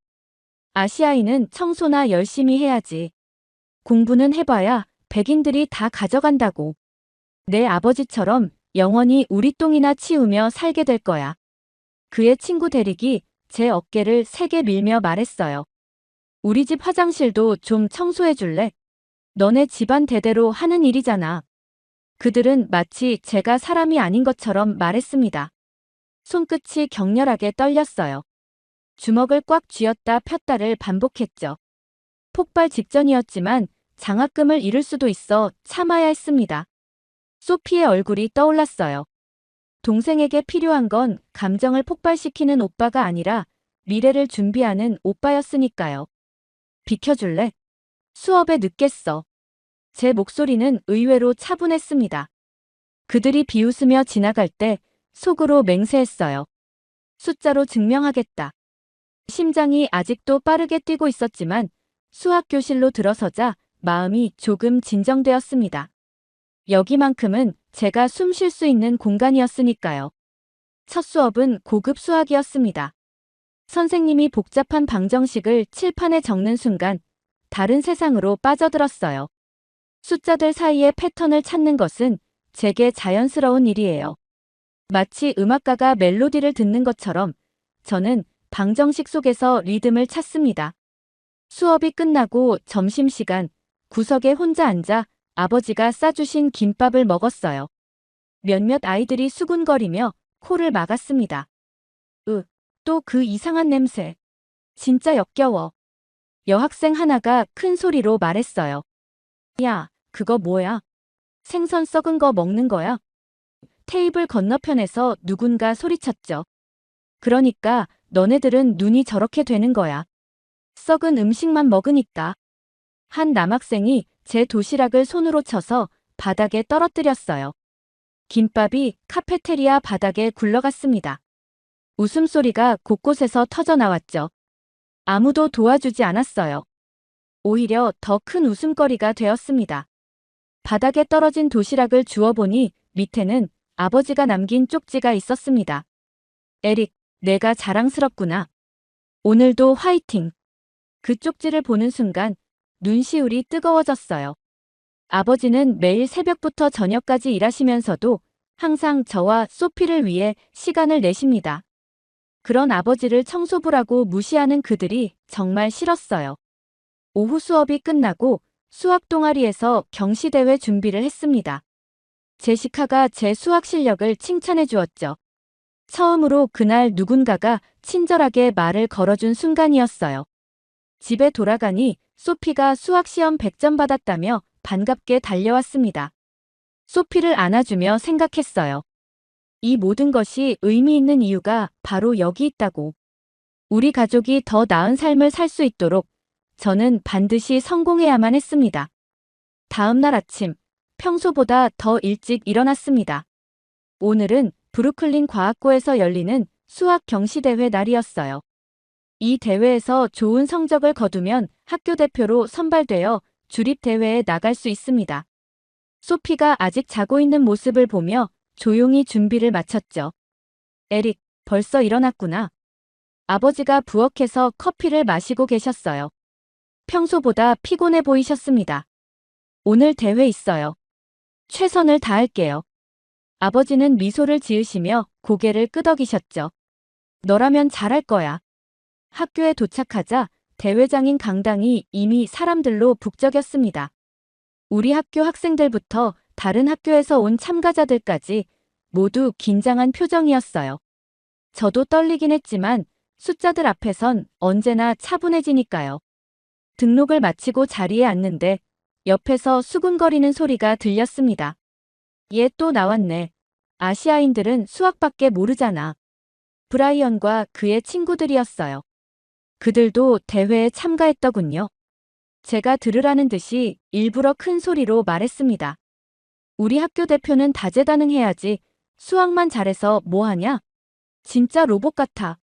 아시아인은 청소나 열심히 해야지. 공부는 해봐야 백인들이 다 가져간다고. 내 아버지처럼 영원히 우리 똥이나 치우며 살게 될 거야. 그의 친구 데릭이 제 어깨를 세게 밀며 말했어요. 우리 집 화장실도 좀 청소해 줄래? 너네 집안 대대로 하는 일이잖아. 그들은 마치 제가 사람이 아닌 것처럼 말했습니다. 손끝이 격렬하게 떨렸어요. 주먹을 꽉 쥐었다 폈다를 반복했죠. 폭발 직전이었지만 장학금을 잃을 수도 있어 참아야 했습니다. 소피의 얼굴이 떠올랐어요. 동생에게 필요한 건 감정을 폭발시키는 오빠가 아니라 미래를 준비하는 오빠였으니까요. 비켜줄래? 수업에 늦겠어. 제 목소리는 의외로 차분했습니다. 그들이 비웃으며 지나갈 때 속으로 맹세했어요. 숫자로 증명하겠다. 심장이 아직도 빠르게 뛰고 있었지만 수학 교실로 들어서자 마음이 조금 진정되었습니다. 여기만큼은 제가 숨 쉴 수 있는 공간이었으니까요. 첫 수업은 고급 수학이었습니다. 선생님이 복잡한 방정식을 칠판에 적는 순간 다른 세상으로 빠져들었어요. 숫자들 사이의 패턴을 찾는 것은 제게 자연스러운 일이에요. 마치 음악가가 멜로디를 듣는 것처럼 저는 방정식 속에서 리듬을 찾습니다. 수업이 끝나고 점심시간 구석에 혼자 앉아 아버지가 싸주신 김밥을 먹었어요. 몇몇 아이들이 수군거리며 코를 막았습니다. 또 그 이상한 냄새. 진짜 역겨워. 여학생 하나가 큰 소리로 말했어요. 야, 그거 뭐야? 생선 썩은 거 먹는 거야? 테이블 건너편에서 누군가 소리쳤죠. 그러니까 너네들은 눈이 저렇게 되는 거야. 썩은 음식만 먹으니까. 한 남학생이 제 도시락을 손으로 쳐서 바닥에 떨어뜨렸어요. 김밥이 카페테리아 바닥에 굴러갔습니다. 웃음소리가 곳곳에서 터져나왔죠. 아무도 도와주지 않았어요. 오히려 더 큰 웃음거리가 되었습니다. 바닥에 떨어진 도시락을 주워보니 밑에는 아버지가 남긴 쪽지가 있었습니다. 에릭, 내가 자랑스럽구나. 오늘도 화이팅. 그 쪽지를 보는 순간 눈시울이 뜨거워졌어요. 아버지는 매일 새벽부터 저녁까지 일하시면서도 항상 저와 소피를 위해 시간을 내십니다. 그런 아버지를 청소부라고 무시하는 그들이 정말 싫었어요. 오후 수업이 끝나고 수학 동아리에서 경시대회 준비를 했습니다. 제시카가 제 수학 실력을 칭찬해 주었죠. 처음으로 그날 누군가가 친절하게 말을 걸어준 순간이었어요. 집에 돌아가니 소피가 수학시험 100점 받았다며 반갑게 달려왔습니다. 소피를 안아주며 생각했어요. 이 모든 것이 의미 있는 이유가 바로 여기 있다고. 우리 가족이 더 나은 삶을 살 수 있도록 저는 반드시 성공해야만 했습니다. 다음 날 아침, 평소보다 더 일찍 일어났습니다. 오늘은 브루클린 과학고에서 열리는 수학 경시대회 날이었어요. 이 대회에서 좋은 성적을 거두면 학교 대표로 선발되어 주립대회에 나갈 수 있습니다. 소피가 아직 자고 있는 모습을 보며 조용히 준비를 마쳤죠. 에릭, 벌써 일어났구나. 아버지가 부엌에서 커피를 마시고 계셨어요. 평소보다 피곤해 보이셨습니다. 오늘 대회 있어요. 최선을 다할게요. 아버지는 미소를 지으시며 고개를 끄덕이셨죠. 너라면 잘할 거야. 학교에 도착하자 대회장인 강당이 이미 사람들로 북적였습니다. 우리 학교 학생들부터 다른 학교에서 온 참가자들까지 모두 긴장한 표정이었어요. 저도 떨리긴 했지만 숫자들 앞에선 언제나 차분해지니까요. 등록을 마치고 자리에 앉는데 옆에서 수군거리는 소리가 들렸습니다. 얘 또 나왔네. 아시아인들은 수학밖에 모르잖아. 브라이언과 그의 친구들이었어요. 그들도 대회에 참가했더군요. 제가 들으라는 듯이 일부러 큰 소리로 말했습니다. 우리 학교 대표는 다재다능해야지. 수학만 잘해서 뭐하냐? 진짜 로봇 같아.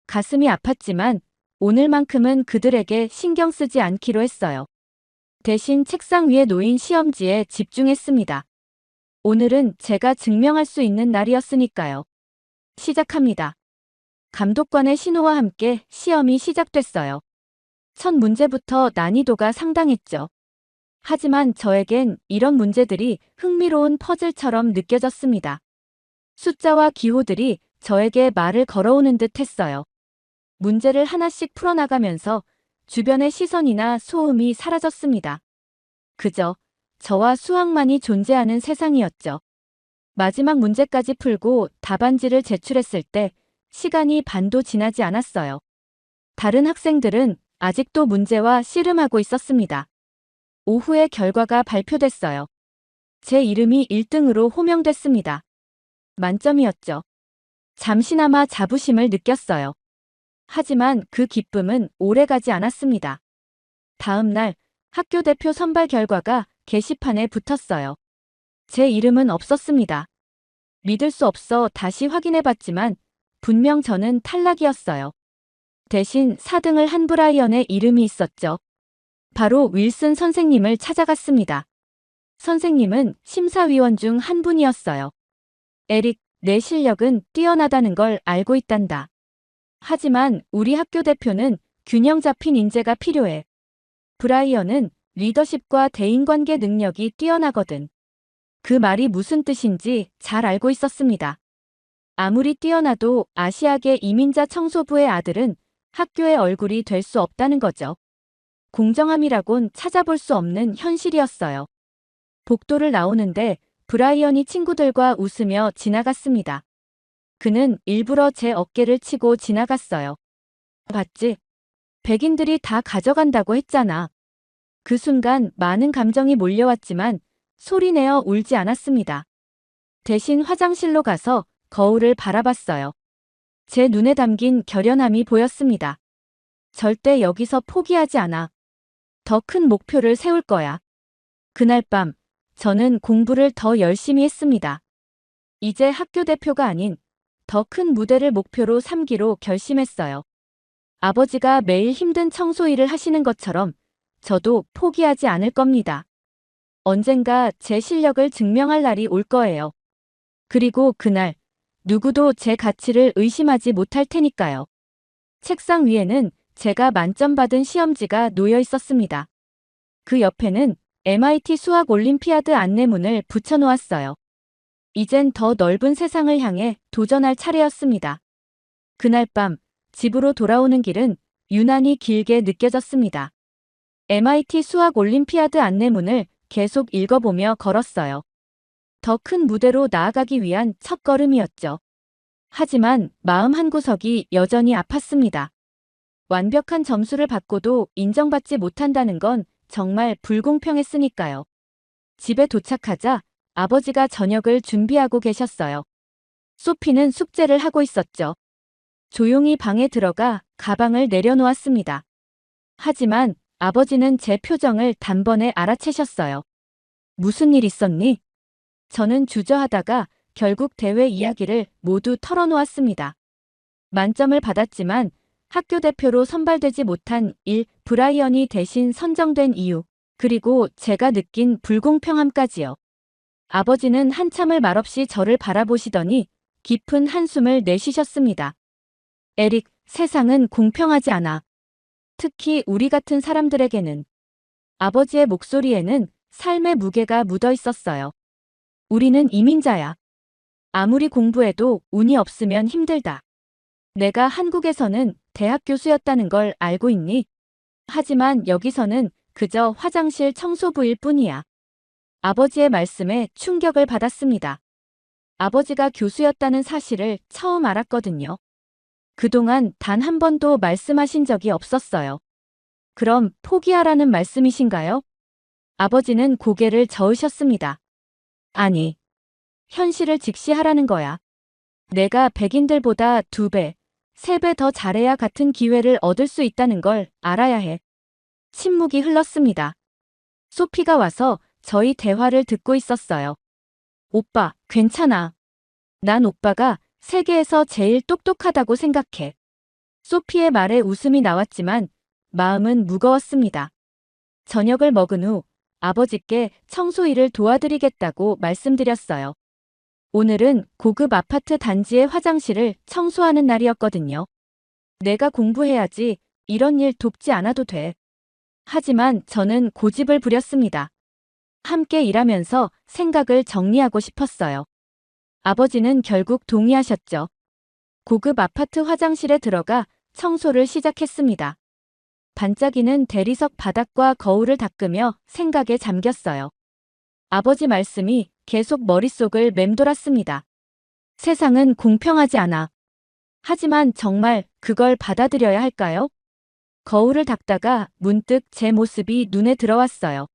가슴이 아팠지만 오늘만큼은 그들에게 신경 쓰지 않기로 했어요. 대신 책상 위에 놓인 시험지에 집중했습니다. 오늘은 제가 증명할 수 있는 날이었으니까요. 시작합니다. 감독관의 신호와 함께 시험이 시작됐어요. 첫 문제부터 난이도가 상당했죠. 하지만 저에겐 이런 문제들이 흥미로운 퍼즐처럼 느껴졌습니다. 숫자와 기호들이 저에게 말을 걸어오는 듯 했어요. 문제를 하나씩 풀어나가면서 주변의 시선이나 소음이 사라졌습니다. 그저 저와 수학만이 존재하는 세상이었죠. 마지막 문제까지 풀고 답안지를 제출했을 때 시간이 반도 지나지 않았어요. 다른 학생들은 아직도 문제와 씨름하고 있었습니다. 오후에 결과가 발표됐어요. 제 이름이 1등으로 호명됐습니다. 만점이었죠. 잠시나마 자부심을 느꼈어요. 하지만 그 기쁨은 오래가지 않았습니다. 다음 날 학교 대표 선발 결과가 게시판에 붙었어요. 제 이름은 없었습니다. 믿을 수 없어 다시 확인해봤지만 분명 저는 탈락이었어요. 대신 4등을 한 브라이언의 이름이 있었죠. 바로 윌슨 선생님을 찾아갔습니다. 선생님은 심사위원 중 한 분이었어요. 에릭, 내 실력은 뛰어나다는 걸 알고 있단다. 하지만 우리 학교 대표는 균형 잡힌 인재가 필요해. 브라이언은 리더십과 대인관계 능력이 뛰어나거든. 그 말이 무슨 뜻인지 잘 알고 있었습니다. 아무리 뛰어나도 아시아계 이민자 청소부의 아들은 학교의 얼굴이 될 수 없다는 거죠. 공정함이라곤 찾아볼 수 없는 현실이었어요. 복도를 나오는데 브라이언이 친구들과 웃으며 지나갔습니다. 그는 일부러 제 어깨를 치고 지나갔어요. 봤지? 백인들이 다 가져간다고 했잖아. 그 순간 많은 감정이 몰려왔지만 소리내어 울지 않았습니다. 대신 화장실로 가서 거울을 바라봤어요. 제 눈에 담긴 결연함이 보였습니다. 절대 여기서 포기하지 않아. 더 큰 목표를 세울 거야. 그날 밤, 저는 공부를 더 열심히 했습니다. 이제 학교 대표가 아닌 더 큰 무대를 목표로 삼기로 결심했어요. 아버지가 매일 힘든 청소 일을 하시는 것처럼 저도 포기하지 않을 겁니다. 언젠가 제 실력을 증명할 날이 올 거예요. 그리고 그날 누구도 제 가치를 의심하지 못할 테니까요. 책상 위에는 제가 만점 받은 시험지가 놓여 있었습니다. 그 옆에는 MIT 수학 올림피아드 안내문을 붙여놓았어요. 이젠 더 넓은 세상을 향해 도전할 차례였습니다. 그날 밤 집으로 돌아오는 길은 유난히 길게 느껴졌습니다. MIT 수학 올림피아드 안내문을 계속 읽어보며 걸었어요. 더 큰 무대로 나아가기 위한 첫걸음이었죠. 하지만 마음 한구석이 여전히 아팠습니다. 완벽한 점수를 받고도 인정받지 못한다는 건 정말 불공평했으니까요. 집에 도착하자 아버지가 저녁을 준비하고 계셨어요. 소피는 숙제를 하고 있었죠. 조용히 방에 들어가 가방을 내려놓았습니다. 하지만 아버지는 제 표정을 단번에 알아채셨어요. 무슨 일 있었니? 저는 주저하다가 결국 대회 이야기를 모두 털어놓았습니다. 만점을 받았지만 학교 대표로 선발되지 못한 브라이언이 대신 선정된 이유, 그리고 제가 느낀 불공평함까지요. 아버지는 한참을 말없이 저를 바라보시더니 깊은 한숨을 내쉬셨습니다. 에릭, 세상은 공평하지 않아. 특히 우리 같은 사람들에게는. 아버지의 목소리에는 삶의 무게가 묻어 있었어요. 우리는 이민자야. 아무리 공부해도 운이 없으면 힘들다. 내가 한국에서는 대학 교수였다는 걸 알고 있니? 하지만 여기서는 그저 화장실 청소부일 뿐이야. 아버지의 말씀에 충격을 받았습니다. 아버지가 교수였다는 사실을 처음 알았거든요. 그동안 단 한 번도 말씀하신 적이 없었어요. 그럼 포기하라는 말씀이신가요? 아버지는 고개를 저으셨습니다. 아니, 현실을 직시하라는 거야. 내가 백인들보다 2배, 3배 더 잘해야 같은 기회를 얻을 수 있다는 걸 알아야 해. 침묵이 흘렀습니다. 소피가 와서 저희 대화를 듣고 있었어요. 오빠, 괜찮아. 난 오빠가 세계에서 제일 똑똑하다고 생각해. 소피의 말에 웃음이 나왔지만 마음은 무거웠습니다. 저녁을 먹은 후 아버지께 청소 일을 도와드리겠다고 말씀드렸어요. 오늘은 고급 아파트 단지의 화장실을 청소하는 날이었거든요. 내가 공부해야지, 이런 일 돕지 않아도 돼. 하지만 저는 고집을 부렸습니다. 함께 일하면서 생각을 정리하고 싶었어요. 아버지는 결국 동의하셨죠. 고급 아파트 화장실에 들어가 청소를 시작했습니다. 반짝이는 대리석 바닥과 거울을 닦으며 생각에 잠겼어요. 아버지 말씀이 계속 머릿속을 맴돌았습니다. 세상은 공평하지 않아. 하지만 정말 그걸 받아들여야 할까요? 거울을 닦다가 문득 제 모습이 눈에 들어왔어요.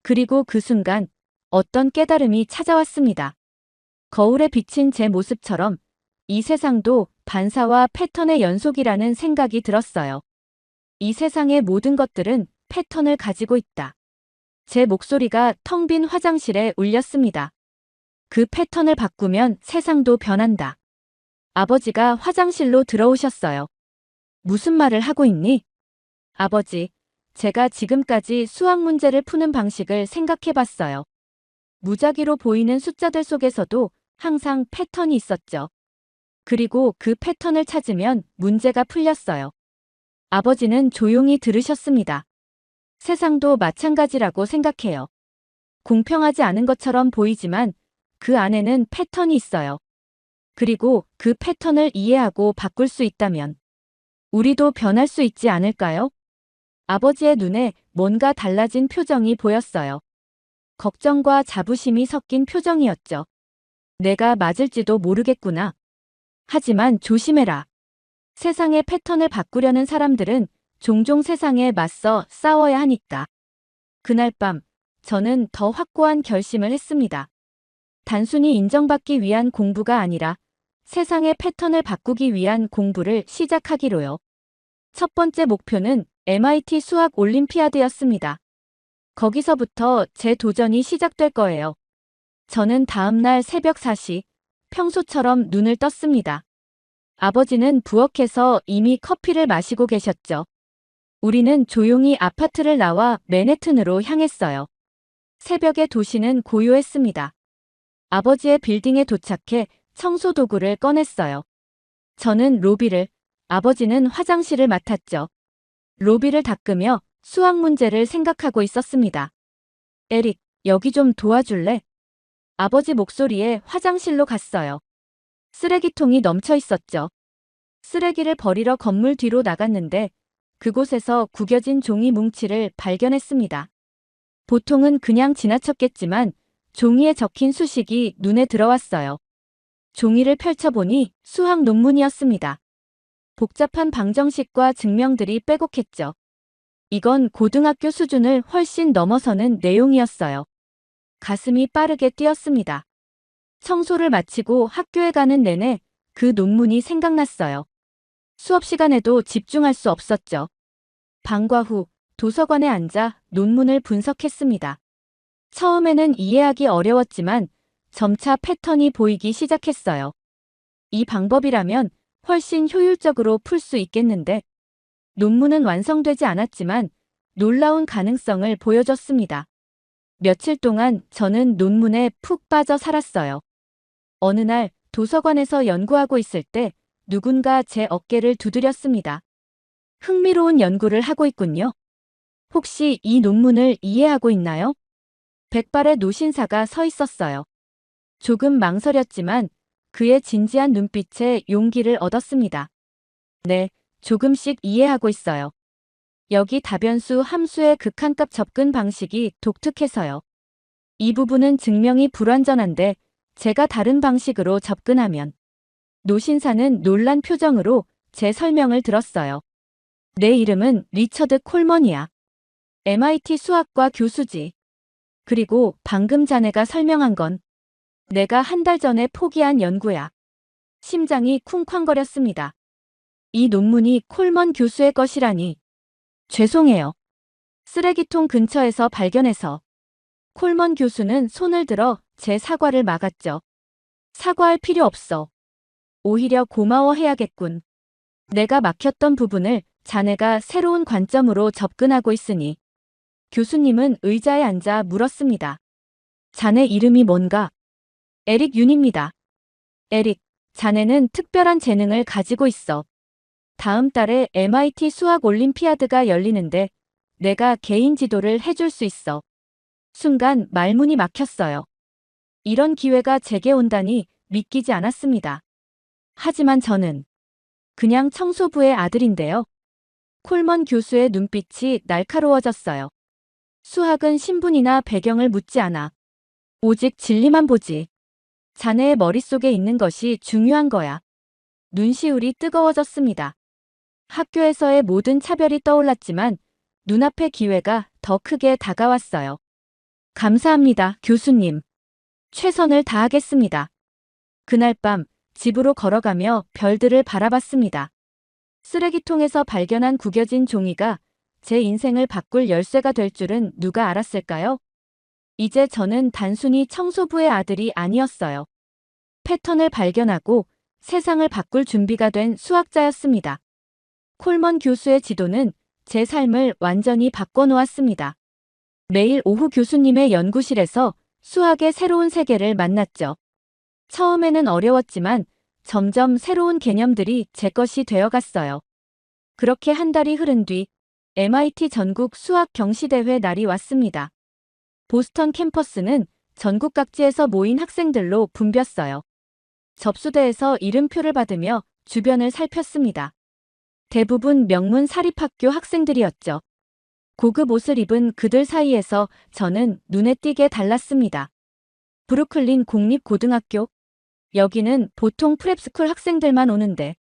그리고 그 순간 어떤 깨달음이 찾아왔습니다. 거울에 비친 제 모습처럼 이 세상도 반사와 패턴의 연속이라는 생각이 들었어요. 이 세상의 모든 것들은 패턴을 가지고 있다. 제 목소리가 텅 빈 화장실에 울렸습니다. 그 패턴을 바꾸면 세상도 변한다. 아버지가 화장실로 들어오셨어요. 무슨 말을 하고 있니? 아버지, 제가 지금까지 수학 문제를 푸는 방식을 생각해 봤어요. 무작위로 보이는 숫자들 속에서도 항상 패턴이 있었죠. 그리고 그 패턴을 찾으면 문제가 풀렸어요. 아버지는 조용히 들으셨습니다. 세상도 마찬가지라고 생각해요. 공평하지 않은 것처럼 보이지만 그 안에는 패턴이 있어요. 그리고 그 패턴을 이해하고 바꿀 수 있다면 우리도 변할 수 있지 않을까요? 아버지의 눈에 뭔가 달라진 표정이 보였어요. 걱정과 자부심이 섞인 표정이었죠. 내가 맞을지도 모르겠구나. 하지만 조심해라. 세상의 패턴을 바꾸려는 사람들은 종종 세상에 맞서 싸워야 하니까. 그날 밤, 저는 더 확고한 결심을 했습니다. 단순히 인정받기 위한 공부가 아니라 세상의 패턴을 바꾸기 위한 공부를 시작하기로요. 첫 번째 목표는 MIT 수학 올림피아드였습니다. 거기서부터 제 도전이 시작될 거예요. 저는 다음날 새벽 4시, 평소처럼 눈을 떴습니다. 아버지는 부엌에서 이미 커피를 마시고 계셨죠. 우리는 조용히 아파트를 나와 맨해튼으로 향했어요. 새벽의 도시는 고요했습니다. 아버지의 빌딩에 도착해 청소 도구를 꺼냈어요. 저는 로비를, 아버지는 화장실을 맡았죠. 로비를 닦으며 수학 문제를 생각하고 있었습니다. 에릭, 여기 좀 도와줄래? 아버지 목소리에 화장실로 갔어요. 쓰레기통이 넘쳐 있었죠. 쓰레기를 버리러 건물 뒤로 나갔는데 그곳에서 구겨진 종이 뭉치를 발견했습니다. 보통은 그냥 지나쳤겠지만 종이에 적힌 수식이 눈에 들어왔어요. 종이를 펼쳐보니 수학 논문이었습니다. 복잡한 방정식과 증명들이 빼곡했죠. 이건 고등학교 수준을 훨씬 넘어서는 내용이었어요. 가슴이 빠르게 뛰었습니다. 청소를 마치고 학교에 가는 내내 그 논문이 생각났어요. 수업 시간에도 집중할 수 없었죠. 방과 후 도서관에 앉아 논문을 분석했습니다. 처음에는 이해하기 어려웠지만 점차 패턴이 보이기 시작했어요. 이 방법이라면 훨씬 효율적으로 풀 수 있겠는데 논문은 완성되지 않았지만 놀라운 가능성을 보여줬습니다. 며칠 동안 저는 논문에 푹 빠져 살았어요. 어느 날 도서관에서 연구하고 있을 때 누군가 제 어깨를 두드렸습니다. 흥미로운 연구를 하고 있군요. 혹시 이 논문을 이해하고 있나요? 백발의 노신사가 서 있었어요. 조금 망설였지만 그의 진지한 눈빛에 용기를 얻었습니다. 네, 조금씩 이해하고 있어요. 여기 다변수 함수의 극한값 접근 방식이 독특해서요. 이 부분은 증명이 불완전한데 제가 다른 방식으로 접근하면. 노신사는 놀란 표정으로 제 설명을 들었어요. 내 이름은 리처드 콜먼이야. MIT 수학과 교수지. 그리고 방금 자네가 설명한 건 내가 한 달 전에 포기한 연구야. 심장이 쿵쾅거렸습니다. 이 논문이 콜먼 교수의 것이라니. 죄송해요. 쓰레기통 근처에서 발견해서 콜먼 교수는 손을 들어 제 사과를 막았죠. 사과할 필요 없어. 오히려 고마워해야겠군. 내가 막혔던 부분을 자네가 새로운 관점으로 접근하고 있으니. 교수님은 의자에 앉아 물었습니다. 자네 이름이 뭔가? 에릭 윤입니다. 에릭, 자네는 특별한 재능을 가지고 있어. 다음 달에 MIT 수학 올림피아드가 열리는데 내가 개인 지도를 해줄 수 있어. 순간 말문이 막혔어요. 이런 기회가 제게 온다니 믿기지 않았습니다. 하지만 저는 그냥 청소부의 아들인데요. 콜먼 교수의 눈빛이 날카로워졌어요. 수학은 신분이나 배경을 묻지 않아. 오직 진리만 보지. 자네의 머릿속에 있는 것이 중요한 거야. 눈시울이 뜨거워졌습니다. 학교에서의 모든 차별이 떠올랐지만 눈앞의 기회가 더 크게 다가왔어요. 감사합니다, 교수님. 최선을 다하겠습니다. 그날 밤 집으로 걸어가며 별들을 바라봤습니다. 쓰레기통에서 발견한 구겨진 종이가 제 인생을 바꿀 열쇠가 될 줄은 누가 알았을까요? 이제 저는 단순히 청소부의 아들이 아니었어요. 패턴을 발견하고 세상을 바꿀 준비가 된 수학자였습니다. 콜먼 교수의 지도는 제 삶을 완전히 바꿔놓았습니다. 매일 오후 교수님의 연구실에서 수학의 새로운 세계를 만났죠. 처음에는 어려웠지만 점점 새로운 개념들이 제 것이 되어갔어요. 그렇게 한 달이 흐른 뒤 MIT 전국 수학 경시대회 날이 왔습니다. 보스턴 캠퍼스는 전국 각지에서 모인 학생들로 붐볐어요. 접수대에서 이름표를 받으며 주변을 살폈습니다. 대부분 명문 사립학교 학생들이었죠. 고급 옷을 입은 그들 사이에서 저는 눈에 띄게 달랐습니다. 브루클린 공립고등학교. 여기는 보통 프랩스쿨 학생들만 오는데.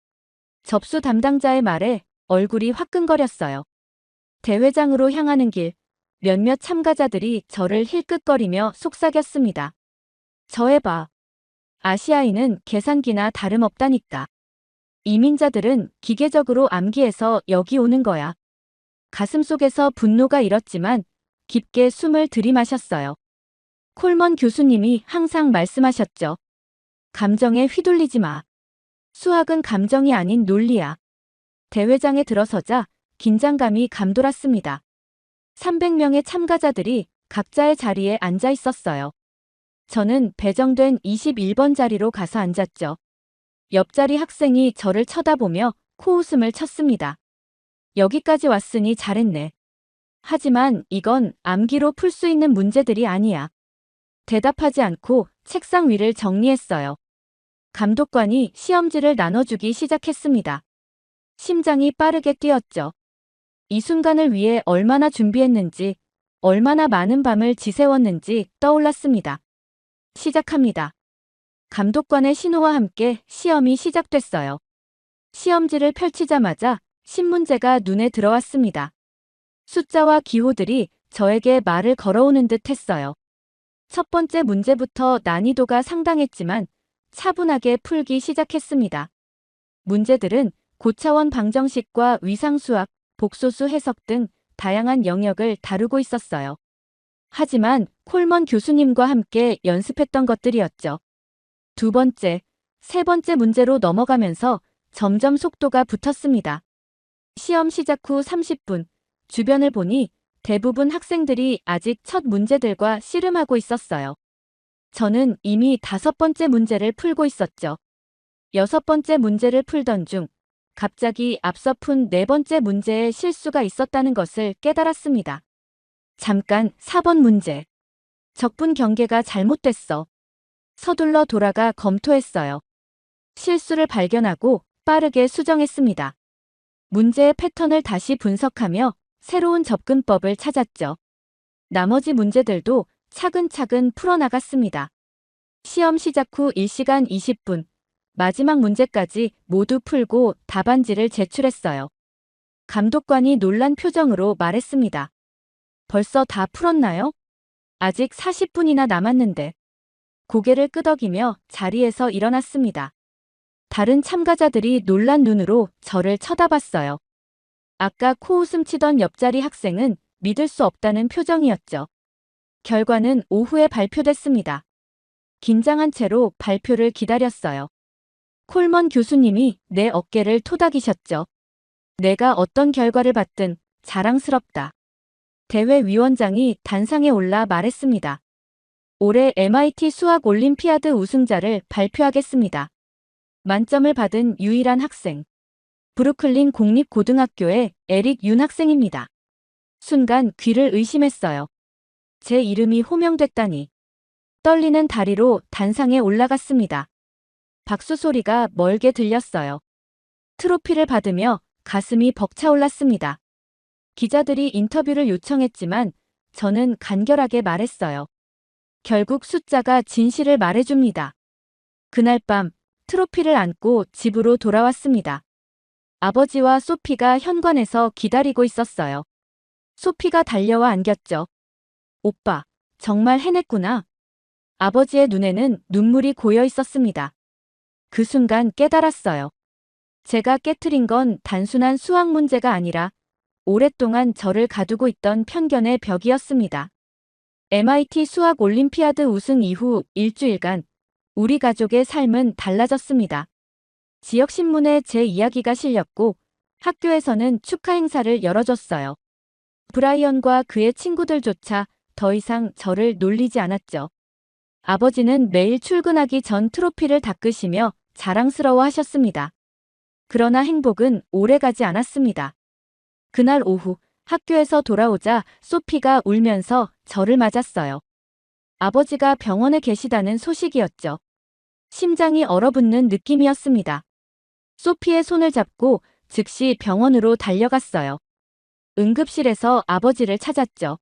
접수 담당자의 말에 얼굴이 화끈거렸어요. 대회장으로 향하는 길, 몇몇 참가자들이 저를 힐끗거리며 속삭였습니다. 저 해봐. 아시아인은 계산기나 다름없다니까. 이민자들은 기계적으로 암기해서 여기 오는 거야. 가슴속에서 분노가 일었지만 깊게 숨을 들이마셨어요. 콜먼 교수님이 항상 말씀하셨죠. 감정에 휘둘리지 마. 수학은 감정이 아닌 논리야. 대회장에 들어서자 긴장감이 감돌았습니다. 300명의 참가자들이 각자의 자리에 앉아 있었어요. 저는 배정된 21번 자리로 가서 앉았죠. 옆자리 학생이 저를 쳐다보며 코웃음을 쳤습니다. 여기까지 왔으니 잘했네. 하지만 이건 암기로 풀 수 있는 문제들이 아니야. 대답하지 않고 책상 위를 정리했어요. 감독관이 시험지를 나눠주기 시작했습니다. 심장이 빠르게 뛰었죠. 이 순간을 위해 얼마나 준비했는지, 얼마나 많은 밤을 지새웠는지 떠올랐습니다. 시작합니다. 감독관의 신호와 함께 시험이 시작됐어요. 시험지를 펼치자마자 신문제가 눈에 들어왔습니다. 숫자와 기호들이 저에게 말을 걸어오는 듯 했어요. 첫 번째 문제부터 난이도가 상당했지만 차분하게 풀기 시작했습니다. 문제들은 고차원 방정식과 위상수학, 복소수 해석 등 다양한 영역을 다루고 있었어요. 하지만 콜먼 교수님과 함께 연습했던 것들이었죠. 두 번째, 세 번째 문제로 넘어가면서 점점 속도가 붙었습니다. 시험 시작 후 30분, 주변을 보니 대부분 학생들이 아직 첫 문제들과 씨름하고 있었어요. 저는 이미 5번째 문제를 풀고 있었죠. 6번째 문제를 풀던 중 갑자기 앞서 푼 4번째 문제에 실수가 있었다는 것을 깨달았습니다. 잠깐 4번 문제. 적분 경계가 잘못됐어. 서둘러 돌아가 검토했어요. 실수를 발견하고 빠르게 수정했습니다. 문제의 패턴을 다시 분석하며 새로운 접근법을 찾았죠. 나머지 문제들도 차근차근 풀어나갔습니다. 시험 시작 후 1시간 20분, 마지막 문제까지 모두 풀고 답안지를 제출했어요. 감독관이 놀란 표정으로 말했습니다. 벌써 다 풀었나요? 아직 40분이나 남았는데. 고개를 끄덕이며 자리에서 일어났습니다. 다른 참가자들이 놀란 눈으로 저를 쳐다봤어요. 아까 코웃음 치던 옆자리 학생은 믿을 수 없다는 표정이었죠. 결과는 오후에 발표됐습니다. 긴장한 채로 발표를 기다렸어요. 콜먼 교수님이 내 어깨를 토닥이셨죠. 내가 어떤 결과를 받든 자랑스럽다. 대회위원장이 단상에 올라 말했습니다. 올해 MIT 수학 올림피아드 우승자를 발표하겠습니다. 만점을 받은 유일한 학생. 브루클린 공립고등학교의 에릭 윤 학생입니다. 순간 귀를 의심했어요. 제 이름이 호명됐다니. 떨리는 다리로 단상에 올라갔습니다. 박수 소리가 멀게 들렸어요. 트로피를 받으며 가슴이 벅차올랐습니다. 기자들이 인터뷰를 요청했지만 저는 간결하게 말했어요. 결국 숫자가 진실을 말해줍니다. 그날 밤 트로피를 안고 집으로 돌아왔습니다. 아버지와 소피가 현관에서 기다리고 있었어요. 소피가 달려와 안겼죠. 오빠, 정말 해냈구나. 아버지의 눈에는 눈물이 고여 있었습니다. 그 순간 깨달았어요. 제가 깨트린 건 단순한 수학 문제가 아니라 오랫동안 저를 가두고 있던 편견의 벽이었습니다. MIT 수학 올림피아드 우승 이후 일주일간 우리 가족의 삶은 달라졌습니다. 지역신문에 제 이야기가 실렸고 학교에서는 축하 행사를 열어줬어요. 브라이언과 그의 친구들조차 더 이상 저를 놀리지 않았죠. 아버지는 매일 출근하기 전 트로피를 닦으시며 자랑스러워 하셨습니다. 그러나 행복은 오래가지 않았습니다. 그날 오후 학교에서 돌아오자 소피가 울면서 저를 맞았어요. 아버지가 병원에 계시다는 소식이었죠. 심장이 얼어붙는 느낌이었습니다. 소피의 손을 잡고 즉시 병원으로 달려갔어요. 응급실에서 아버지를 찾았죠.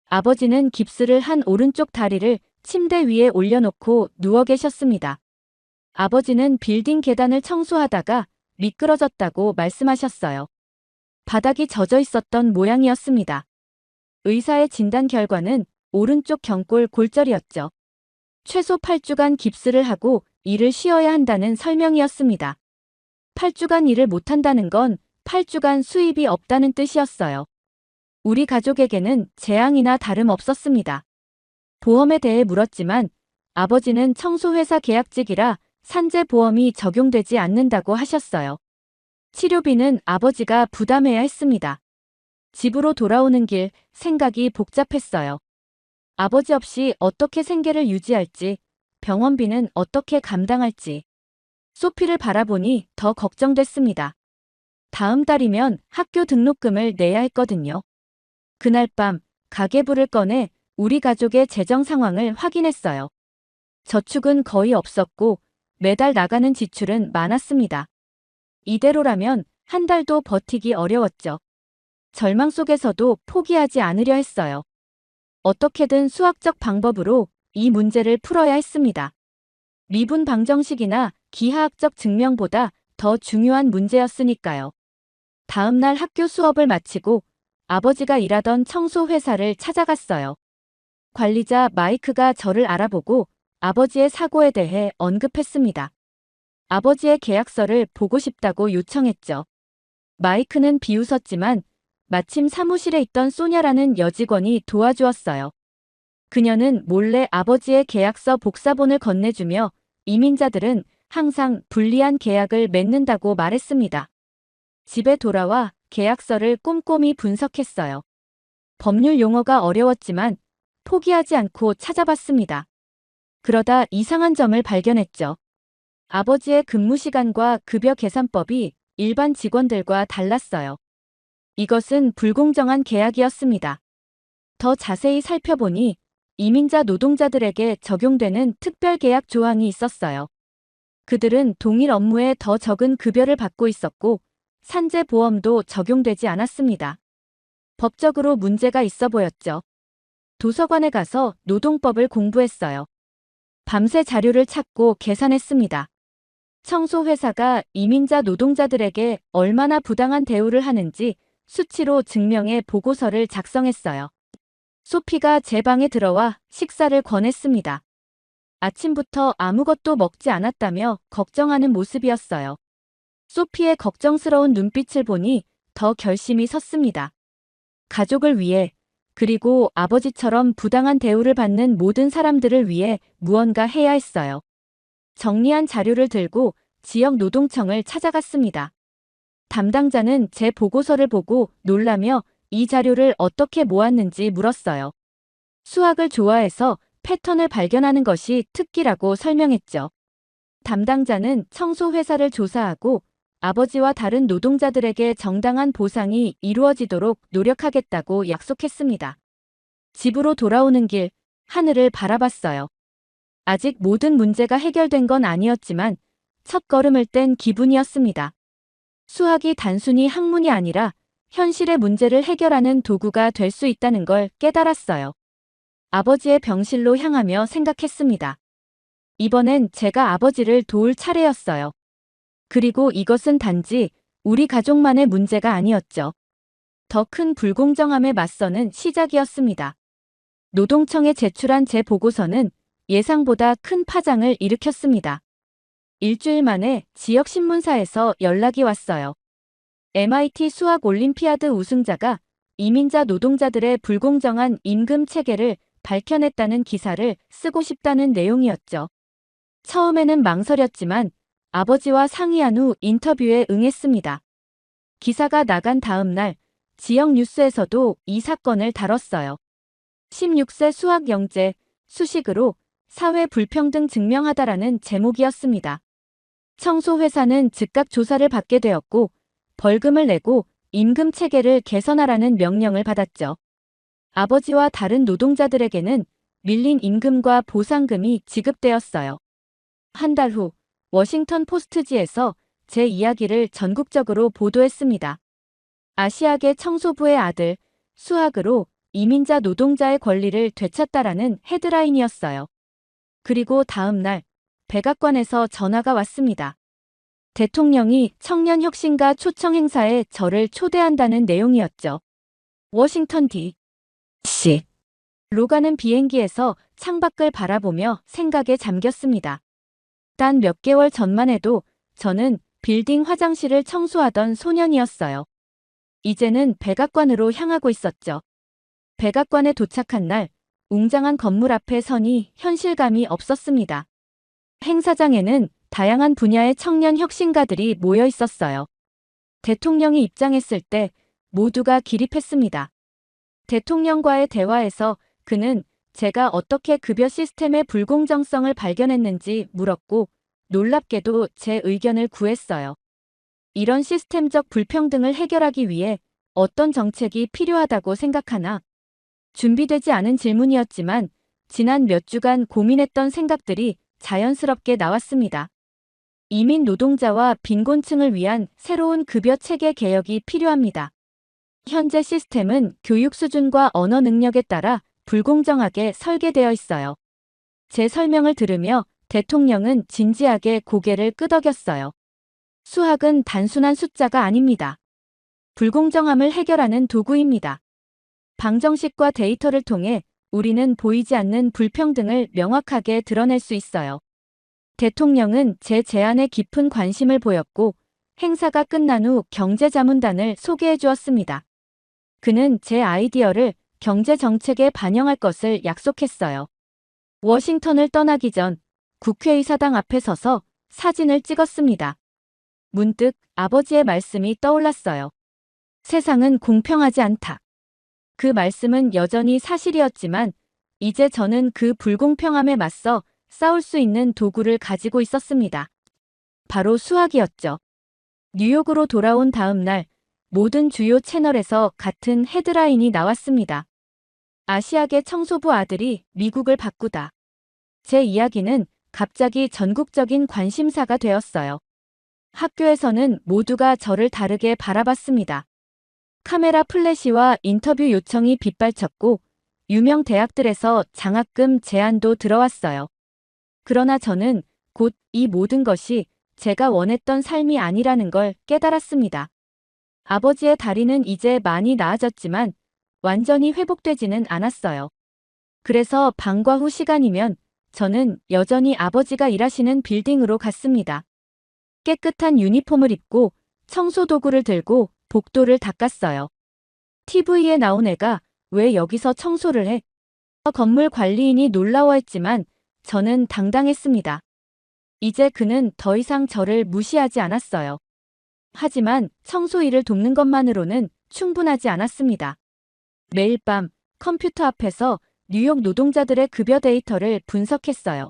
아버지는 깁스를 한 오른쪽 다리를 침대 위에 올려놓고 누워 계셨습니다. 아버지는 빌딩 계단을 청소하다가 미끄러졌다고 말씀하셨어요. 바닥이 젖어 있었던 모양이었습니다. 의사의 진단 결과는 오른쪽 경골 골절이었죠. 최소 8주간 깁스를 하고 일을 쉬어야 한다는 설명이었습니다. 8주간 일을 못한다는 건 8주간 수입이 없다는 뜻이었어요. 우리 가족에게는 재앙이나 다름없었습니다. 보험에 대해 물었지만 아버지는 청소회사 계약직이라 산재보험이 적용되지 않는다고 하셨어요. 치료비는 아버지가 부담해야 했습니다. 집으로 돌아오는 길 생각이 복잡했어요. 아버지 없이 어떻게 생계를 유지할지, 병원비는 어떻게 감당할지. 소피를 바라보니 더 걱정됐습니다. 다음 달이면 학교 등록금을 내야 했거든요. 그날 밤 가계부를 꺼내 우리 가족의 재정 상황을 확인했어요. 저축은 거의 없었고 매달 나가는 지출은 많았습니다. 이대로라면 한 달도 버티기 어려웠죠. 절망 속에서도 포기하지 않으려 했어요. 어떻게든 수학적 방법으로 이 문제를 풀어야 했습니다. 미분 방정식이나 기하학적 증명보다 더 중요한 문제였으니까요. 다음 날 학교 수업을 마치고 아버지가 일하던 청소 회사를 찾아갔어요. 관리자 마이크가 저를 알아보고 아버지의 사고에 대해 언급했습니다. 아버지의 계약서를 보고 싶다고 요청했죠. 마이크는 비웃었지만 마침 사무실에 있던 소냐라는 여직원이 도와주었어요. 그녀는 몰래 아버지의 계약서 복사본을 건네주며 이민자들은 항상 불리한 계약을 맺는다고 말했습니다. 집에 돌아와 계약서를 꼼꼼히 분석했어요. 법률 용어가 어려웠지만 포기하지 않고 찾아봤습니다. 그러다 이상한 점을 발견했죠. 아버지의 근무 시간과 급여 계산법이 일반 직원들과 달랐어요. 이것은 불공정한 계약이었습니다. 더 자세히 살펴보니 이민자 노동자들에게 적용되는 특별 계약 조항이 있었어요. 그들은 동일 업무에 더 적은 급여를 받고 있었고 산재보험도 적용되지 않았습니다. 법적으로 문제가 있어 보였죠. 도서관에 가서 노동법을 공부했어요. 밤새 자료를 찾고 계산했습니다. 청소회사가 이민자 노동자들에게 얼마나 부당한 대우를 하는지 수치로 증명해 보고서를 작성했어요. 소피가 제 방에 들어와 식사를 권했습니다. 아침부터 아무것도 먹지 않았다며 걱정하는 모습이었어요. 소피의 걱정스러운 눈빛을 보니 더 결심이 섰습니다. 가족을 위해, 그리고 아버지처럼 부당한 대우를 받는 모든 사람들을 위해 무언가 해야 했어요. 정리한 자료를 들고 지역 노동청을 찾아갔습니다. 담당자는 제 보고서를 보고 놀라며 이 자료를 어떻게 모았는지 물었어요. 수학을 좋아해서 패턴을 발견하는 것이 특기라고 설명했죠. 담당자는 청소 회사를 조사하고 아버지와 다른 노동자들에게 정당한 보상이 이루어지도록 노력하겠다고 약속했습니다. 집으로 돌아오는 길, 하늘을 바라봤어요. 아직 모든 문제가 해결된 건 아니었지만 첫 걸음을 뗀 기분이었습니다. 수학이 단순히 학문이 아니라 현실의 문제를 해결하는 도구가 될 수 있다는 걸 깨달았어요. 아버지의 병실로 향하며 생각했습니다. 이번엔 제가 아버지를 도울 차례였어요. 그리고 이것은 단지 우리 가족만의 문제가 아니었죠. 더 큰 불공정함에 맞서는 시작이었습니다. 노동청에 제출한 제 보고서는 예상보다 큰 파장을 일으켰습니다. 일주일 만에 지역 신문사에서 연락이 왔어요. MIT 수학 올림피아드 우승자가 이민자 노동자들의 불공정한 임금 체계를 밝혀냈다는 기사를 쓰고 싶다는 내용이었죠. 처음에는 망설였지만 아버지와 상의한 후 인터뷰에 응했습니다. 기사가 나간 다음 날 지역 뉴스에서도 이 사건을 다뤘어요. 16세 수학 영재, 수식으로 사회 불평등 증명하다라는 제목이었습니다. 청소회사는 즉각 조사를 받게 되었고 벌금을 내고 임금 체계를 개선하라는 명령을 받았죠. 아버지와 다른 노동자들에게는 밀린 임금과 보상금이 지급되었어요. 한 달 후 워싱턴 포스트지에서 제 이야기를 전국적으로 보도했습니다. 아시아계 청소부의 아들, 수학으로 이민자 노동자의 권리를 되찾다라는 헤드라인이었어요. 그리고 다음 날 백악관에서 전화가 왔습니다. 대통령이 청년혁신가 초청 행사에 저를 초대한다는 내용이었죠. 워싱턴 D.C. 로 가는 비행기에서 창밖을 바라보며 생각에 잠겼습니다. 단 몇 개월 전만 해도 저는 빌딩 화장실을 청소하던 소년이었어요. 이제는 백악관으로 향하고 있었죠. 백악관에 도착한 날 웅장한 건물 앞에 서니 현실감이 없었습니다. 행사장에는 다양한 분야의 청년 혁신가들이 모여 있었어요. 대통령이 입장했을 때 모두가 기립했습니다. 대통령과의 대화에서 그는 제가 어떻게 급여 시스템의 불공정성을 발견했는지 물었고 놀랍게도 제 의견을 구했어요. 이런 시스템적 불평등을 해결하기 위해 어떤 정책이 필요하다고 생각하나? 준비되지 않은 질문이었지만 지난 몇 주간 고민했던 생각들이 자연스럽게 나왔습니다. 이민 노동자와 빈곤층을 위한 새로운 급여 체계 개혁이 필요합니다. 현재 시스템은 교육 수준과 언어 능력에 따라 불공정하게 설계되어 있어요. 제 설명을 들으며 대통령은 진지하게 고개를 끄덕였어요. 수학은 단순한 숫자가 아닙니다. 불공정함을 해결하는 도구입니다. 방정식과 데이터를 통해 우리는 보이지 않는 불평등을 명확하게 드러낼 수 있어요. 대통령은 제 제안에 깊은 관심을 보였고 행사가 끝난 후 경제자문단을 소개해 주었습니다. 그는 제 아이디어를 경제 정책에 반영할 것을 약속했어요. 워싱턴을 떠나기 전 국회의사당 앞에 서서 사진을 찍었습니다. 문득 아버지의 말씀이 떠올랐어요. 세상은 공평하지 않다. 그 말씀은 여전히 사실이었지만 이제 저는 그 불공평함에 맞서 싸울 수 있는 도구를 가지고 있었습니다. 바로 수학이었죠. 뉴욕으로 돌아온 다음 날 모든 주요 채널에서 같은 헤드라인이 나왔습니다. 아시아계 청소부 아들이 미국을 바꾸다. 제 이야기는 갑자기 전국적인 관심사가 되었어요. 학교에서는 모두가 저를 다르게 바라봤습니다. 카메라 플래시와 인터뷰 요청이 빗발쳤고 유명 대학들에서 장학금 제안도 들어왔어요. 그러나 저는 곧 이 모든 것이 제가 원했던 삶이 아니라는 걸 깨달았습니다. 아버지의 다리는 이제 많이 나아졌지만 완전히 회복되지는 않았어요. 그래서 방과 후 시간이면 저는 여전히 아버지가 일하시는 빌딩으로 갔습니다. 깨끗한 유니폼을 입고 청소 도구를 들고 복도를 닦았어요. TV에 나온 애가 왜 여기서 청소를 해? 건물 관리인이 놀라워했지만 저는 당당했습니다. 이제 그는 더 이상 저를 무시하지 않았어요. 하지만 청소 일을 돕는 것만으로는 충분하지 않았습니다. 매일 밤 컴퓨터 앞에서 뉴욕 노동자들의 급여 데이터를 분석했어요.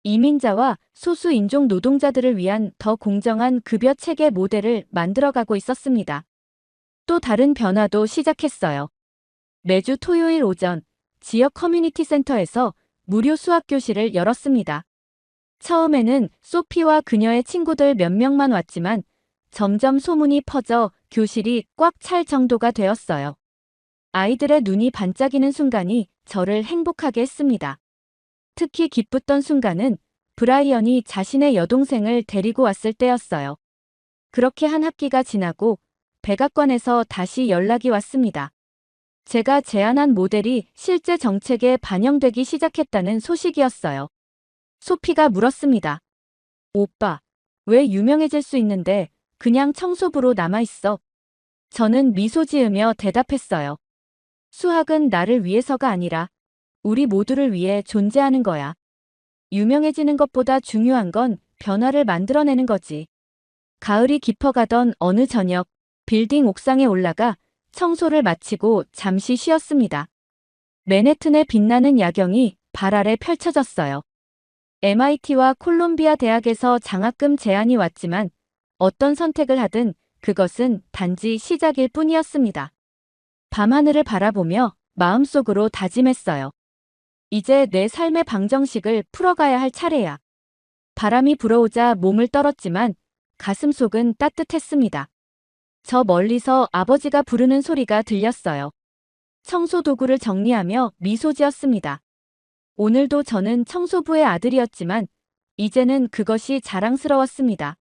이민자와 소수 인종 노동자들을 위한 더 공정한 급여 체계 모델을 만들어가고 있었습니다. 또 다른 변화도 시작했어요. 매주 토요일 오전 지역 커뮤니티 센터에서 무료 수학 교실을 열었습니다. 처음에는 소피와 그녀의 친구들 몇 명만 왔지만 점점 소문이 퍼져 교실이 꽉 찰 정도가 되었어요. 아이들의 눈이 반짝이는 순간이 저를 행복하게 했습니다. 특히 기뻤던 순간은 브라이언이 자신의 여동생을 데리고 왔을 때였어요. 그렇게 한 학기가 지나고 백악관에서 다시 연락이 왔습니다. 제가 제안한 모델이 실제 정책에 반영되기 시작했다는 소식이었어요. 소피가 물었습니다. 오빠, 왜 유명해질 수 있는데 그냥 청소부로 남아있어? 저는 미소 지으며 대답했어요. 수학은 나를 위해서가 아니라 우리 모두를 위해 존재하는 거야. 유명해지는 것보다 중요한 건 변화를 만들어내는 거지. 가을이 깊어가던 어느 저녁, 빌딩 옥상에 올라가 청소를 마치고 잠시 쉬었습니다. 맨해튼의 빛나는 야경이 발 아래 펼쳐졌어요. MIT와 콜롬비아 대학에서 장학금 제안이 왔지만 어떤 선택을 하든 그것은 단지 시작일 뿐이었습니다. 밤하늘을 바라보며 마음속으로 다짐했어요. 이제 내 삶의 방정식을 풀어가야 할 차례야. 바람이 불어오자 몸을 떨었지만 가슴속은 따뜻했습니다. 저 멀리서 아버지가 부르는 소리가 들렸어요. 청소 도구를 정리하며 미소 지었습니다. 오늘도 저는 청소부의 아들이었지만 이제는 그것이 자랑스러웠습니다.